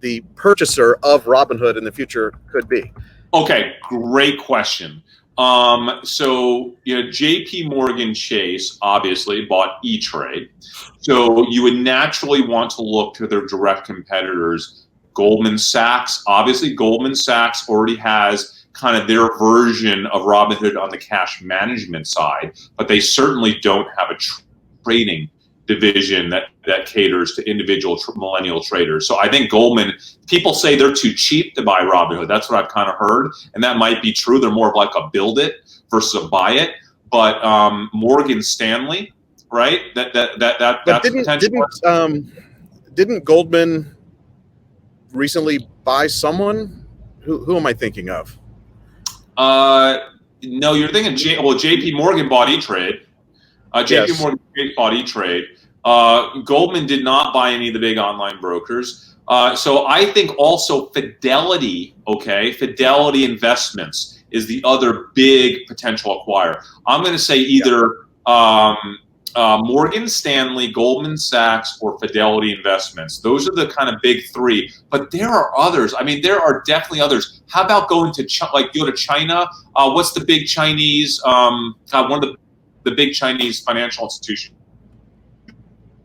the purchaser of Robinhood in the future could be. Okay, great question. So JP Morgan Chase obviously bought E-Trade. So you would naturally want to look to their direct competitors. Goldman Sachs, obviously Goldman Sachs already has kind of their version of Robinhood on the cash management side, but they certainly don't have a trading division that caters to individual millennial traders. So I think Goldman, people say they're too cheap to buy Robinhood. That's what I've kind of heard, and that might be true. They're more of like a build it versus a buy it. But Morgan Stanley, right? That's didn't Goldman recently buy someone? Who am I thinking of? No, you're thinking JP Morgan bought E-Trade. JP Morgan bought E-Trade. Goldman did not buy any of the big online brokers. So I think also Fidelity Investments is the other big potential acquirer. I'm going to say either Morgan Stanley, Goldman Sachs, or Fidelity Investments. Those are the kind of big three. But there are others. I mean, there are definitely others. How about going to go to China? What's the big Chinese? One of the big Chinese financial institution.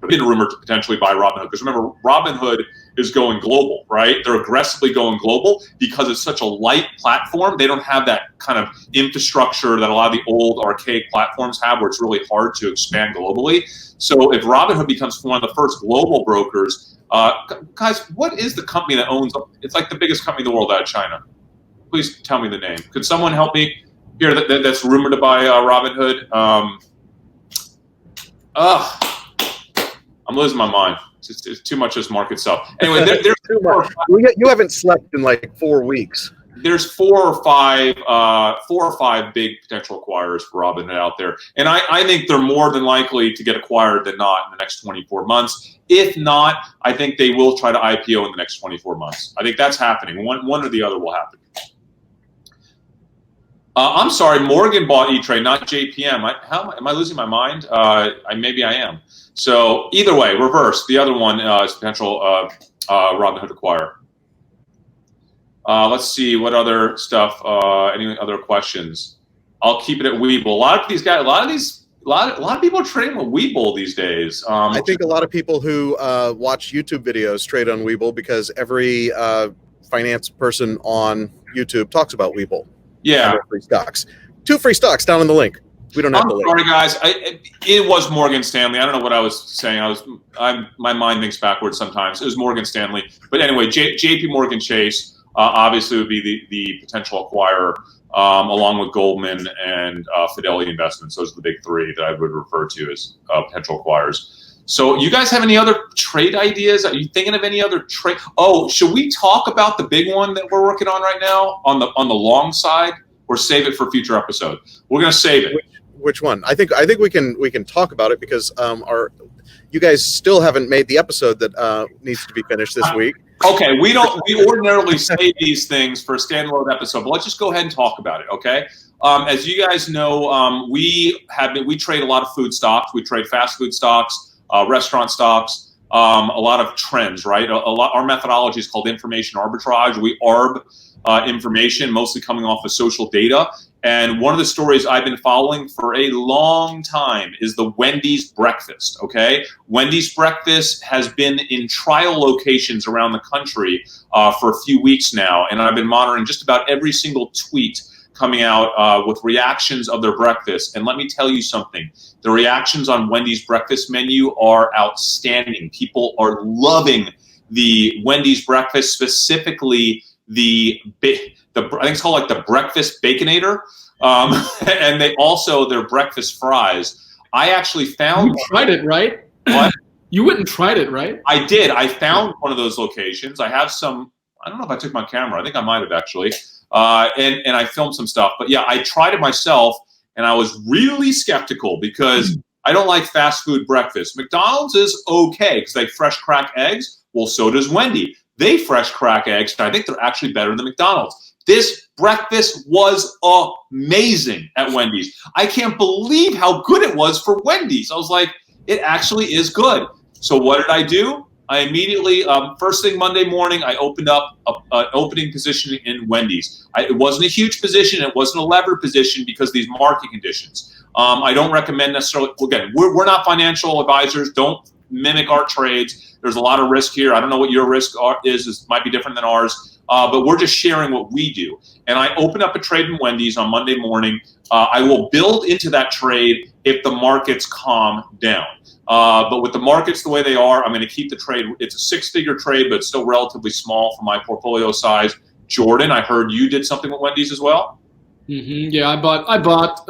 Been rumored to potentially buy Robinhood, because remember, Robinhood is going global, right? They're aggressively going global because it's such a light platform. They don't have that kind of infrastructure that a lot of the old archaic platforms have, where it's really hard to expand globally. So if Robinhood becomes one of the first global brokers, guys, what is the company that owns? It's like the biggest company in the world out of China. Please tell me the name. Could someone help me here? That's rumored to buy Robinhood. I'm losing my mind. It's too much as market stuff. Anyway, there's too much. You haven't slept in like 4 weeks. There's four or five big potential acquirers for Robinhood out there, and I think they're more than likely to get acquired than not in the next 24 months. If not, I think they will try to IPO in the next 24 months. I think that's happening. One or the other will happen. I'm sorry, Morgan bought E-Trade, not JPM. Am I losing my mind? Maybe I am. So either way, reverse. The other one is potential Robinhood acquirer. Let's see what other stuff. Any other questions? I'll keep it at Webull. A lot of people are trading with Webull these days. I think a lot of people who watch YouTube videos trade on Webull because every finance person on YouTube talks about Webull. Yeah. And their free stocks. 2 free stocks down in the link. We don't have the link. Sorry, guys. It was Morgan Stanley. I don't know what I was saying. My mind thinks backwards sometimes. It was Morgan Stanley. But anyway, JP Morgan Chase obviously would be the potential acquirer, along with Goldman and Fidelity Investments. Those are the big 3 that I would refer to as potential acquirers. So you guys have any other trade ideas? Are you thinking of any other trade? Oh, should we talk about the big one that we're working on right now on the long side, or save it for future episode? We're going to save it. Which one? I think we can talk about it because you guys still haven't made the episode that needs to be finished this week. Okay, we ordinarily save these things for a standalone episode, but let's just go ahead and talk about it, okay? As you guys know, we trade a lot of food stocks. We trade fast food stocks, restaurant stocks, a lot of trends, right? Our methodology is called information arbitrage. We arb information, mostly coming off of social data. And one of the stories I've been following for a long time is the Wendy's breakfast, okay? Wendy's breakfast has been in trial locations around the country for a few weeks now, and I've been monitoring just about every single tweet coming out with reactions of their breakfast. And let me tell you something, the reactions on Wendy's breakfast menu are outstanding. People are loving the Wendy's breakfast, specifically I think it's called like the breakfast Baconator, and they also their breakfast fries. I actually found. You tried it, right? What? You went and tried it, right? I did. I found one of those locations. I have some. I don't know if I took my camera. I think I might have actually, and I filmed some stuff. But yeah, I tried it myself, and I was really skeptical because I don't like fast food breakfast. McDonald's is okay because they fresh crack eggs. Well, so does Wendy. They fresh crack eggs, and I think they're actually better than McDonald's. This breakfast was amazing at Wendy's. I can't believe how good it was for Wendy's. I was like, it actually is good. So what did I do? I immediately, first thing Monday morning, I opened up an opening position in Wendy's. It wasn't a huge position. It wasn't a levered position because of these market conditions. I don't recommend necessarily, again, we're not financial advisors. Don't mimic our trades. There's a lot of risk here. I don't know what your risk is. It might be different than ours, but we're just sharing what we do. And I open up a trade in Wendy's on Monday morning. I will build into that trade if the markets calm down. But with the markets the way they are, I'm going to keep the trade. It's a 6-figure trade, but it's still relatively small for my portfolio size. Jordan, I heard you did something with Wendy's as well. Mm-hmm. Yeah, I bought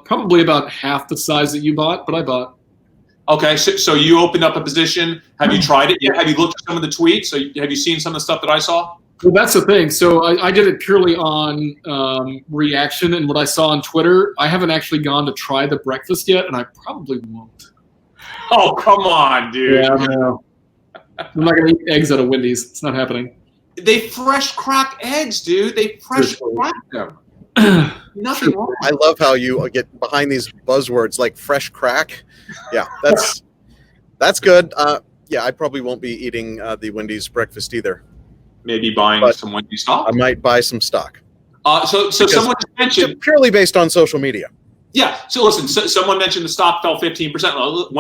probably about half the size that you bought, but I bought. Okay, so you opened up a position. Have you tried it yet? Have you looked at some of the tweets? So have you seen some of the stuff that I saw? Well, that's the thing. So I did it purely on reaction and what I saw on Twitter. I haven't actually gone to try the breakfast yet, and I probably won't. Oh, come on, dude. Yeah, I know. I'm not going to eat eggs out of Wendy's. It's not happening. They fresh crack eggs, dude. They fresh crack them. Nothing wrong. I love how you get behind these buzzwords like fresh crack. Yeah, that's good. Yeah, I probably won't be eating the Wendy's breakfast either. Maybe buying some Wendy's stock? I might buy some stock. So someone mentioned purely based on social media. Yeah. So listen, someone mentioned the stock fell 15%.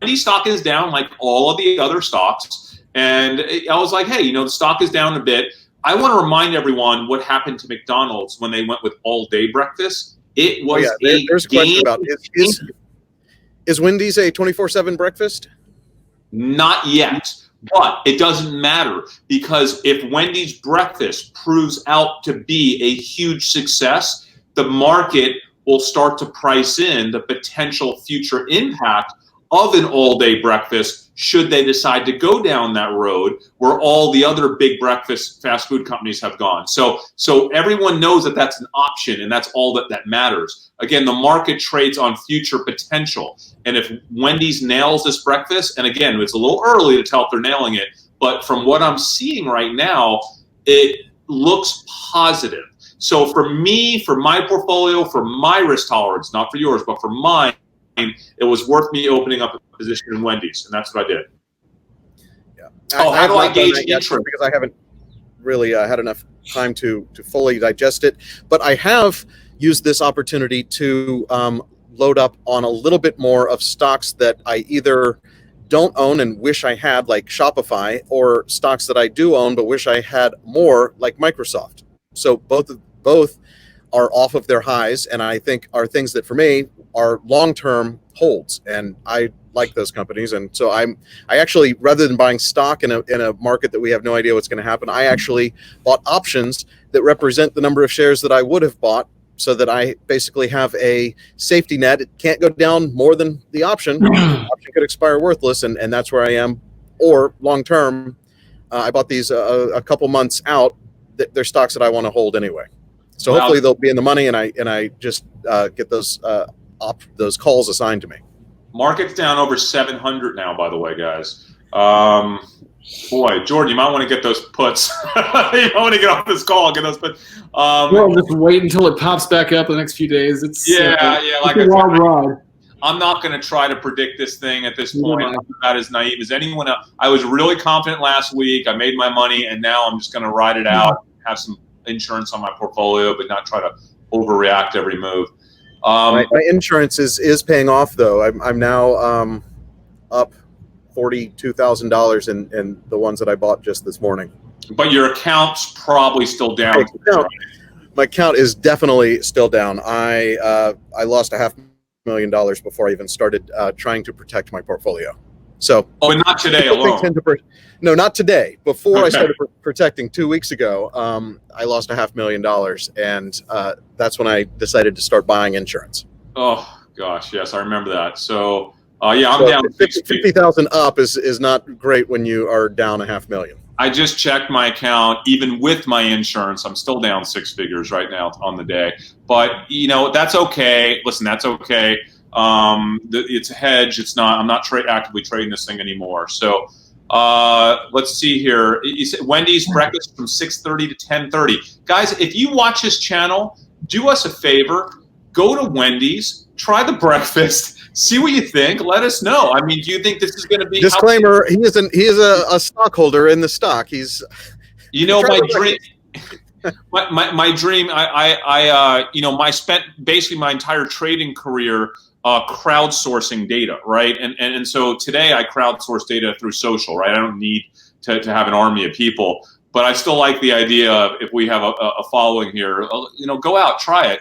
Wendy's stock is down like all of the other stocks, and I was like, hey, the stock is down a bit. I want to remind everyone what happened to McDonald's when they went with all-day breakfast. It was there's a question about is Wendy's a 24/7 breakfast? Not yet. But it doesn't matter because if Wendy's breakfast proves out to be a huge success, the market will start to price in the potential future impact of an all-day breakfast should they decide to go down that road where all the other big breakfast fast food companies have gone. So everyone knows that that's an option, and that's all that matters. Again, the market trades on future potential. And if Wendy's nails this breakfast, and again, it's a little early to tell if they're nailing it, but from what I'm seeing right now, it looks positive. So for me, for my portfolio, for my risk tolerance, not for yours, but for mine, it was worth me opening up a position in Wendy's, and that's what I did. Yeah. How do I gauge interest? Because I haven't really had enough time to fully digest it. But I have used this opportunity to load up on a little bit more of stocks that I either don't own and wish I had, like Shopify, or stocks that I do own but wish I had more, like Microsoft. So both are off of their highs, and I think are things that for me are long-term holds, and I like those companies. And so I actually, rather than buying stock in a market that we have no idea what's going to happen, I actually bought options that represent the number of shares that I would have bought, so that I basically have a safety net. It can't go down more than the option. The option could expire worthless, and that's where I am. Or long-term, I bought these a couple months out. They're stocks that I want to hold anyway. So hopefully they'll be in the money, and I just get those calls assigned to me. Market's down over 700 now, by the way, guys. Boy, Jordan, you might want to get those puts. You might want to get off this call and get those puts. Well, just wait until it pops back up in the next few days. It's like a wild ride. I'm not going to try to predict this thing at this point. I'm not as naive as anyone else. I was really confident last week. I made my money, and now I'm just going to ride it out, have some insurance on my portfolio, but not try to overreact every move. My insurance is paying off, though. I'm now up $42,000 in the ones that I bought just this morning. But your account's probably still down. My account is definitely still down. I lost $500,000 before I even started trying to protect my portfolio. So, and not today alone. No, not today. Before I started protecting 2 weeks ago, I lost $500,000, and that's when I decided to start buying insurance. Oh gosh, yes, I remember that. So, I'm down 50,000 up is not great when you are down $500,000. I just checked my account. Even with my insurance, I'm still down 6 figures right now on the day. But that's okay. Listen, that's okay. It's a hedge. It's not. I'm not actively trading this thing anymore. So let's see here. You said Wendy's breakfast from 6:30 to 10:30. Guys, if you watch this channel, do us a favor. Go to Wendy's. Try the breakfast. See what you think. Let us know. I mean, do you think this is going to be? Disclaimer: he is a stockholder in the stock. He's. My dream. My dream. I spent basically my entire trading career crowdsourcing data, right? And so today I crowdsource data through social, right? I don't need to have an army of people, but I still like the idea of, if we have a following here, go out, try it.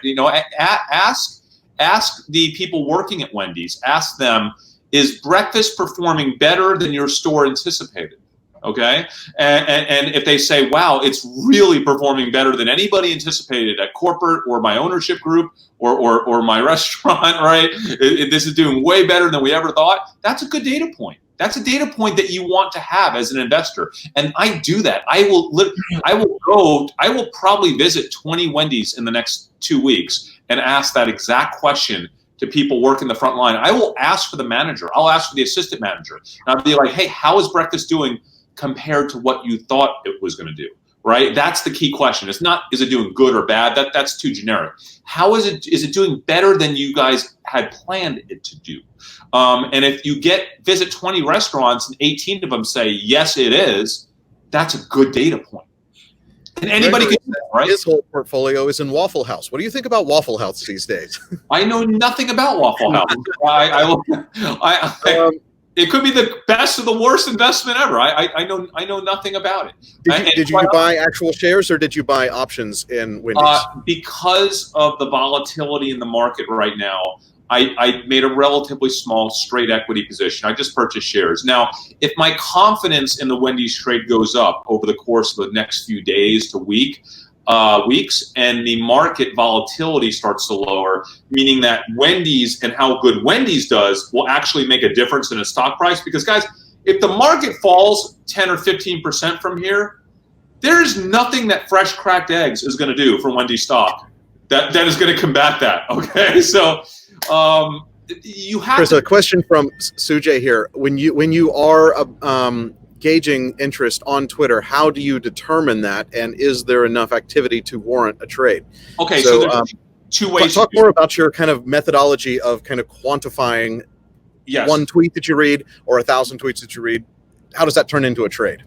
Ask the people working at Wendy's, ask them, is breakfast performing better than your store anticipated? Okay, and if they say, wow, it's really performing better than anybody anticipated at corporate or my ownership group or my restaurant, right? This is doing way better than we ever thought. That's a good data point. That's a data point that you want to have as an investor. And I do that. I will probably visit 20 Wendy's in the next 2 weeks and ask that exact question to people working the front line. I will ask for the manager. I'll ask for the assistant manager. And I'll be like, hey, how is breakfast doing compared to what you thought it was going to do, right? That's the key question. It's not, is it doing good or bad? That's too generic. How is it doing better than you guys had planned it to do? And if you visit 20 restaurants and 18 of them say, yes, it is, that's a good data point. And anybody can do that, right? His whole portfolio is in Waffle House. What do you think about Waffle House these days? I know nothing about Waffle House. It could be the best or the worst investment ever. I know nothing about it. Did you buy actual shares, or did you buy options in Wendy's? Because of the volatility in the market right now, I made a relatively small straight equity position. I just purchased shares. Now, if my confidence in the Wendy's trade goes up over the course of the next few days to weeks, and the market volatility starts to lower, meaning that Wendy's and how good Wendy's does will actually make a difference in a stock price. Because, guys, if the market falls 10 or 15% from here, there's nothing that fresh cracked eggs is going to do for Wendy's stock that is going to combat that. Okay, so you have. There's a question from Sujay here. When you are gauging interest on Twitter, how do you determine that, and is there enough activity to warrant a trade? Okay, so there's two ways. Talk more about your kind of methodology of kind of quantifying one tweet that you read or 1,000 tweets that you read. How does that turn into a trade?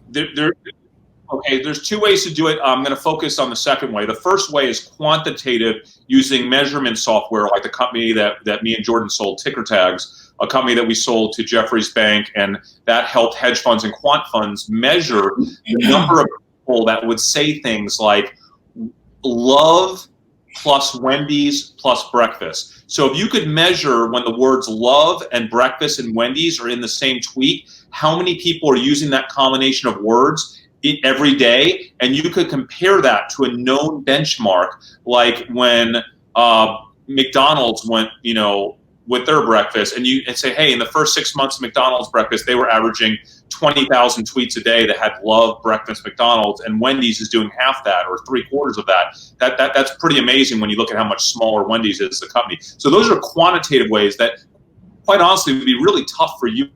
Okay, there's two ways to do it. I'm going to focus on the second way. The first way is quantitative, using measurement software like the company that me and Jordan sold, Ticker Tags, a company that we sold to Jefferies Bank, and that helped hedge funds and quant funds measure the number of people that would say things like love plus Wendy's plus breakfast. So if you could measure when the words love and breakfast and Wendy's are in the same tweet, how many people are using that combination of words every day, and you could compare that to a known benchmark, like when McDonald's went, with their breakfast, and say, hey, in the first 6 months of McDonald's breakfast, they were averaging 20,000 tweets a day that had love breakfast McDonald's, and Wendy's is doing half that or 3/4 of that. That's pretty amazing when you look at how much smaller Wendy's is as a company. So those are quantitative ways that, quite honestly, would be really tough for you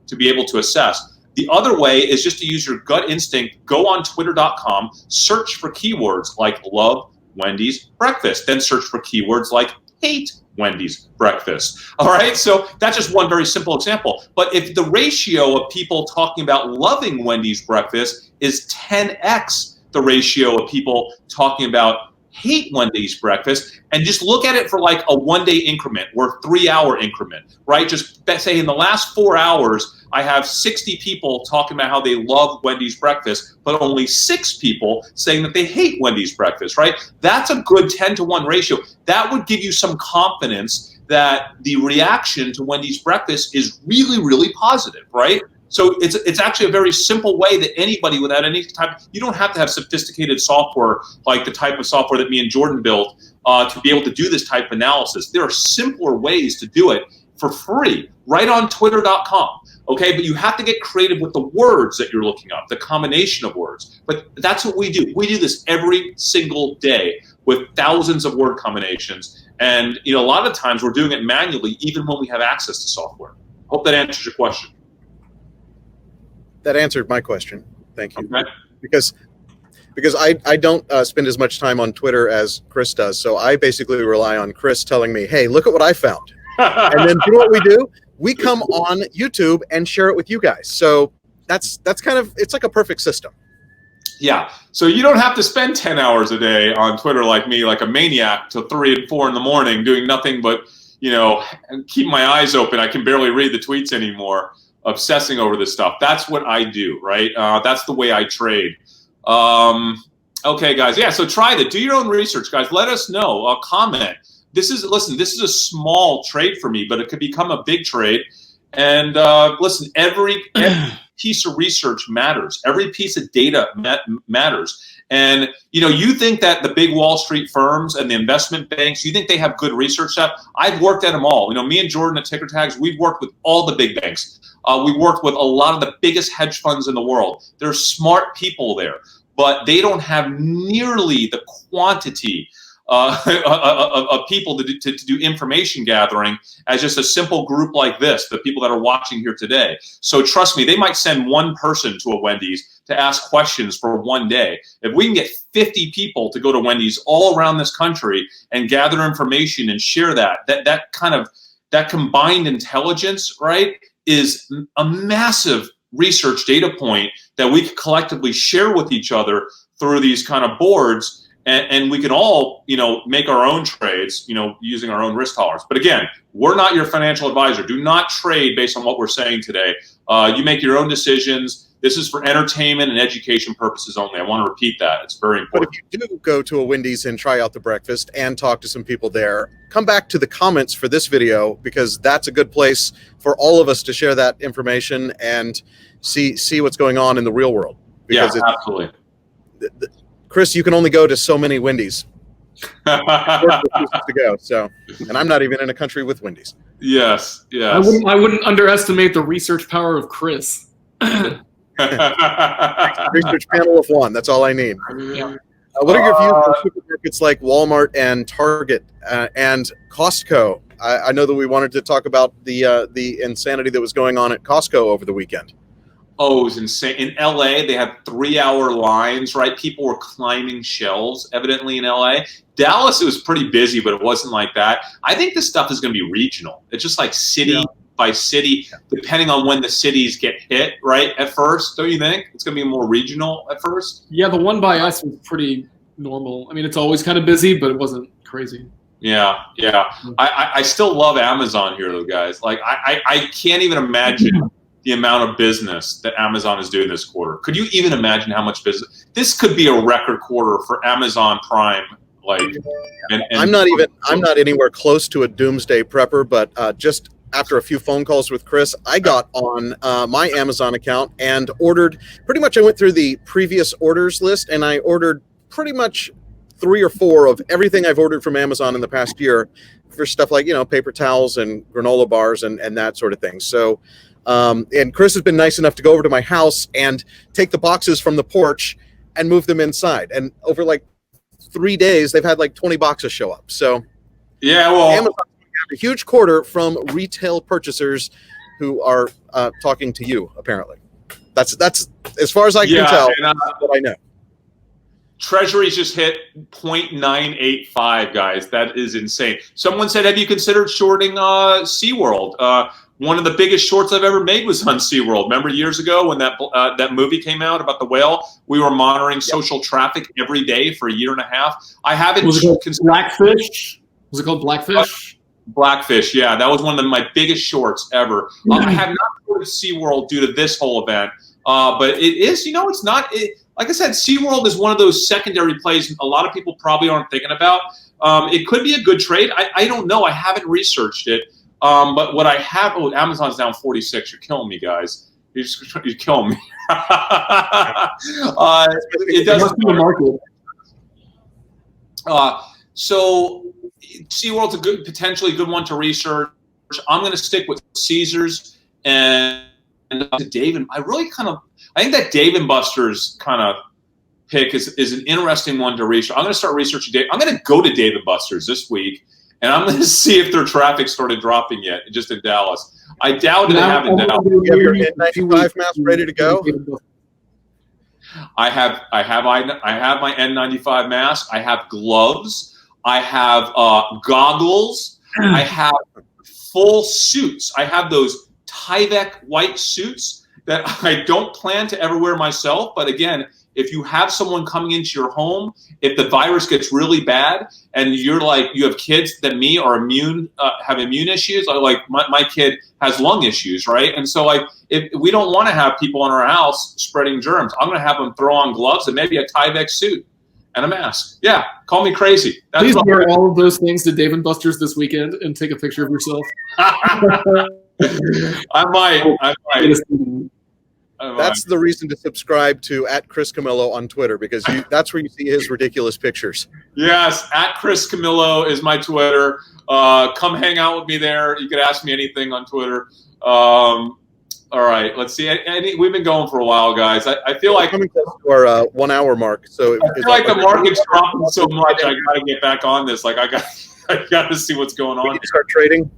to be able to assess. The other way is just to use your gut instinct. Go on twitter.com, search for keywords like love Wendy's breakfast, then search for keywords like hate Wendy's breakfast. All right, so that's just one very simple example. But if the ratio of people talking about loving Wendy's breakfast is 10x the ratio of people talking about hate Wendy's breakfast, and just look at it for like a 1-day increment or 3-hour increment, right? Just say in the last 4 hours, I have 60 people talking about how they love Wendy's breakfast, but only 6 people saying that they hate Wendy's breakfast, right? That's a good 10-to-1 ratio. That would give you some confidence that the reaction to Wendy's breakfast is really, really positive, right? So it's actually a very simple way that anybody, without any type, you don't have to have sophisticated software like the type of software that me and Jordan built to be able to do this type of analysis. There are simpler ways to do it for free right on twitter.com. Okay, but you have to get creative with the words that you're looking up, the combination of words. But that's what we do. We do this every single day with thousands of word combinations. And a lot of times we're doing it manually even when we have access to software. Hope that answers your question. That answered my question. Thank you. Okay. Because I don't spend as much time on Twitter as Chris does. So I basically rely on Chris telling me, hey, look at what I found. And then you know what we do? We come on YouTube and share it with you guys. So that's kind of, it's like a perfect system. Yeah. So you don't have to spend 10 hours a day on Twitter like me, like a maniac, till 3 and 4 in the morning doing nothing but, keep my eyes open. I can barely read the tweets anymore, obsessing over this stuff. That's what I do, right? That's the way I trade. Okay, guys. Yeah, so try that. Do your own research, guys. Let us know. Comment. This is a small trade for me, but it could become a big trade. And listen, every piece of research matters. Every piece of data matters. And you think that the big Wall Street firms and the investment banks, you think they have good research stuff? I've worked at them all. Me and Jordan at Ticker Tags, we've worked with all the big banks. We worked with a lot of the biggest hedge funds in the world. There's smart people there, but they don't have nearly the quantity of people to do information gathering as just a simple group like this, the people that are watching here today. So trust me, they might send one person to a Wendy's to ask questions for one day. If we can get 50 people to go to Wendy's all around this country and gather information and share that combined intelligence, right, is a massive research data point that we could collectively share with each other through these kind of boards. And we can all, make our own trades, using our own risk tolerance. But again, we're not your financial advisor. Do not trade based on what we're saying today. You make your own decisions. This is for entertainment and education purposes only. I want to repeat that. It's very important. But if you do go to a Wendy's and try out the breakfast and talk to some people there, come back to the comments for this video, because that's a good place for all of us to share that information and see what's going on in the real world. Because absolutely. Chris, you can only go to so many Wendy's to go. So, and I'm not even in a country with Wendy's. Yes. I wouldn't underestimate the research power of Chris. Research panel of one. That's all I need. What are your views on supermarkets like Walmart and Target and Costco? I know that we wanted to talk about the insanity that was going on at Costco over the weekend. Oh, it was insane. In LA, they had 3-hour lines, right? People were climbing shelves, evidently, in LA. Dallas, it was pretty busy, but it wasn't like that. I think this stuff is going to be regional. It's just like city by city, depending on when the cities get hit, right? At first, don't you think? It's going to be more regional at first? Yeah, the one by us was pretty normal. I mean, it's always kind of busy, but it wasn't crazy. Yeah. I still love Amazon here, though, guys. Like, I can't even imagine the amount of business that Amazon is doing this quarter. Could you even imagine how much business? This could be a record quarter for Amazon Prime. Like, I'm not anywhere close to a doomsday prepper, but just after a few phone calls with Chris, I got on my Amazon account and ordered. Pretty much, I went through the previous orders list and I ordered pretty much 3 or 4 of everything I've ordered from Amazon in the past year for stuff like, paper towels and granola bars and that sort of thing. So. And Chris has been nice enough to go over to my house and take the boxes from the porch and move them inside. And over like 3 days, they've had like 20 boxes show up. So yeah, well, Amazon had a huge quarter from retail purchasers who are talking to you. Apparently, that's as far as I can tell. And, what I know. Treasuries just hit 0.985, guys. That is insane. Someone said, have you considered shorting SeaWorld? One of the biggest shorts I've ever made was on SeaWorld. Remember years ago when that movie came out about the whale? We were monitoring social traffic every day for a year and a half. I haven't. Was it called Blackfish? Was it called Blackfish? Blackfish, yeah. That was one of my biggest shorts ever. I have not shorted SeaWorld due to this whole event. But it is, it's not. Like I said, SeaWorld is one of those secondary plays a lot of people probably aren't thinking about. It could be a good trade. I don't know. I haven't researched it. But what I have, Amazon's down 46. You're killing me, guys. You're killing me. It does be the market. So SeaWorld's a potentially good one to research. I'm going to stick with Caesars and Dave. And I think that Dave & Buster's kind of pick is an interesting one to research. I'm going to start researching Dave. I'm going to go to Dave & Buster's this week. And I'm going to see if their traffic started dropping yet, just in Dallas. I doubt they haven't. You have your N95 mask ready to go? I have my N95 mask. I have gloves. I have goggles. I have full suits. I have those Tyvek white suits that I don't plan to ever wear myself. But again, if you have someone coming into your home, if the virus gets really bad and you have kids that are immune, have immune issues, like my kid has lung issues, right? And so if we don't want to have people in our house spreading germs, I'm going to have them throw on gloves and maybe a Tyvek suit and a mask. Yeah, call me crazy. Please wear all of those things to Dave & Buster's this weekend and take a picture of yourself. I might. That's the reason to subscribe to @ChrisCamillo on Twitter, because that's where you see his ridiculous pictures. Yes, @ChrisCamillo is my Twitter. Come hang out with me there. You can ask me anything on Twitter. All right, let's see. We've been going for a while, guys. I feel like coming close to our 1 hour mark. So I feel like the market's dropping so much. I got to get back on this. Like I got to see what's going on. You need to start trading.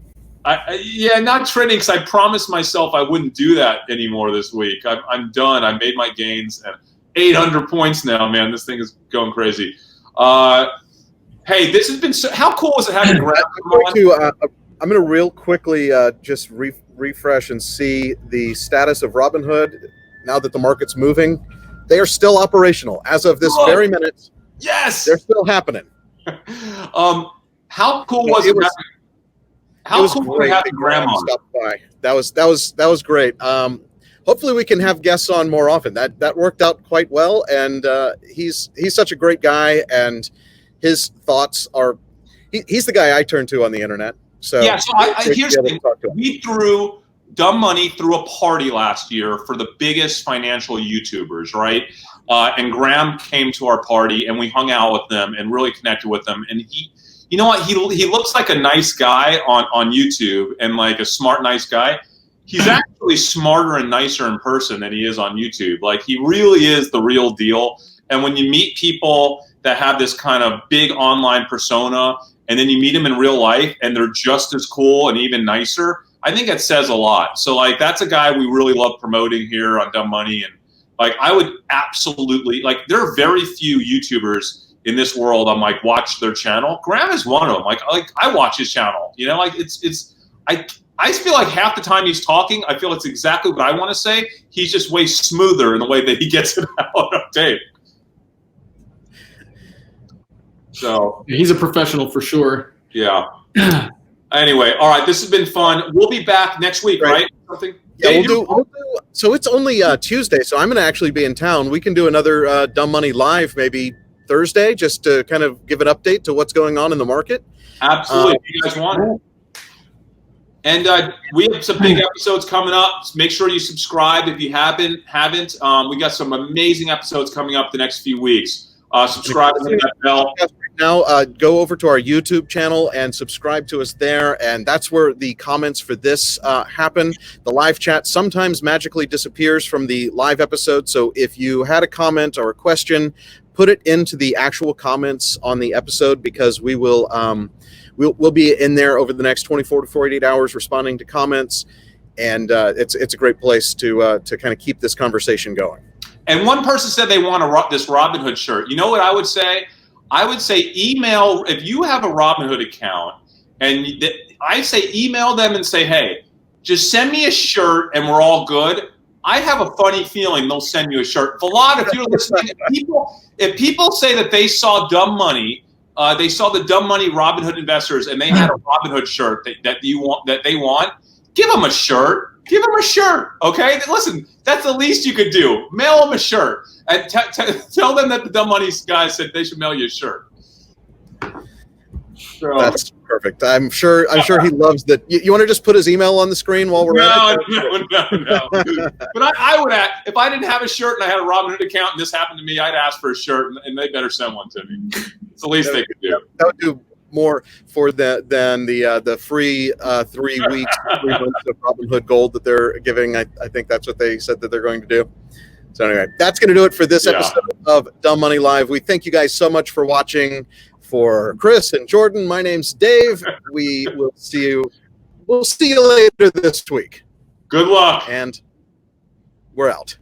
Not trading, because I promised myself I wouldn't do that anymore this week. I'm done. I made my gains at 800 points now, man. This thing is going crazy. Hey, this has been how cool was it having Graham on? I'm going to real quickly just refresh and see the status of Robinhood now that the market's moving. They are still operational as of this very minute. Yes, they're still happening. How cool was it? How cool was having Graham on? By. That was great. Hopefully we can have guests on more often. That worked out quite well, and he's such a great guy, and his thoughts are. He's the guy I turn to on the internet. So yeah. So here's the thing. Dumb Money threw a party last year for the biggest financial YouTubers, right? And Graham came to our party, and we hung out with them and really connected with them, and he. You know what? He looks like a nice guy on YouTube and like a smart, nice guy. He's actually smarter and nicer in person than he is on YouTube. Like, he really is the real deal. And when you meet people that have this kind of big online persona, and then you meet them in real life and they're just as cool and even nicer, I think it says a lot. So like, that's a guy we really love promoting here on Dumb Money. And like, I would absolutely, like, there are very few YouTubers in this world I'm like, watch their channel. Graham is one of them. Like I watch his channel, like I I just feel like half the time he's talking, I feel it's exactly what I want to say. He's just way smoother in the way that he gets it out on tape. So he's a professional for sure. Yeah. Anyway, all right. This has been fun. We'll be back next week, right? Something. Yeah, we'll do. So it's only Tuesday, so I'm going to actually be in town. We can do another Dumb Money Live maybe Thursday, just to kind of give an update to what's going on in the market. Absolutely. If you guys want it. And we have some big episodes coming up. Make sure you subscribe if you haven't. We got some amazing episodes coming up the next few weeks. Subscribe and hit that bell. Now, go over to our YouTube channel and subscribe to us there, and that's where the comments for this happen. The live chat sometimes magically disappears from the live episode, so if you had a comment or a question, put it into the actual comments on the episode, because we will we'll be in there over the next 24 to 48 hours responding to comments, and it's a great place to kind of keep this conversation going. And one person said they want this Robinhood shirt. You know what I would say? I would say email, if you have a Robinhood account, and I say email them and say, hey, just send me a shirt and we're all good. I have a funny feeling they'll send you a shirt. Vlad, if you're listening, if people say that they saw Dumb Money, they saw the Dumb Money Robinhood investors, and they had a Robinhood shirt that they want, give them a shirt. Give them a shirt, okay? Listen, that's the least you could do. Mail them a shirt. And tell them that the Dumb Money guys said they should mail you a shirt. So, that's perfect. I'm sure he loves that. You want to just put his email on the screen while we're at it? No. But I would ask, if I didn't have a shirt and I had a Robinhood account and this happened to me, I'd ask for a shirt, and they better send one to me. It's the least they could do. That would do more for than the free 3 weeks, 3 months of Robinhood Gold that they're giving. I think that's what they said that they're going to do. So anyway, that's going to do it for this episode of Dumb Money Live. We thank you guys so much for watching. For Chris and Jordan, my name's Dave. We will see you. We'll see you later this week. Good luck. And we're out.